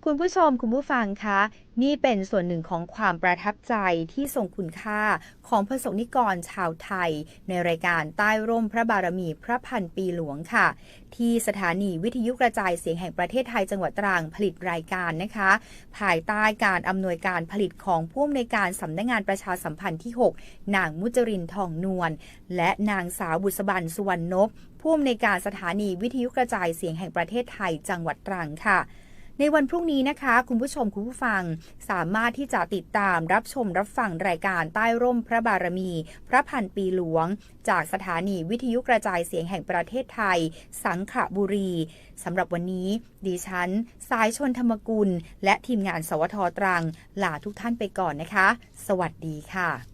คุณ คุณผู้ชมคุณผู้ฟังคะนี่เป็นส่วนหนึ่งของความประทับใจที่ทรงคุณค่าของประสบนิกรชาวไทยในรายการใต้ร่มพระบารมีพระพันปีหลวงค่ะที่สถานีวิทยุกระจายเสียงแห่งประเทศไทยจังหวัดตรังผลิตรายการนะคะภายใต้การอำนวยการผลิตของผู้อำนวยการสำนักงานประชาสัมพันธ์ที่ 6 นางมุจรินทองนวลและนางสาวบุษบันสุวรรณนพผู้อำนวยการสถานีวิทยุกระจายเสียงแห่งประเทศไทยจังหวัดตรังค่ะในวันพรุ่งนี้นะคะคุณผู้ชมคุณผู้ฟังสามารถที่จะติดตามรับชมรับฟังรายการใต้ร่มพระบารมีพระพันปีหลวงจากสถานีวิทยุกระจายเสียงแห่งประเทศไทยสังขบุรีสำหรับวันนี้ดิฉันสายชนธรรมกุลและทีมงานสวทตรังลาทุกท่านไปก่อนนะคะสวัสดีค่ะ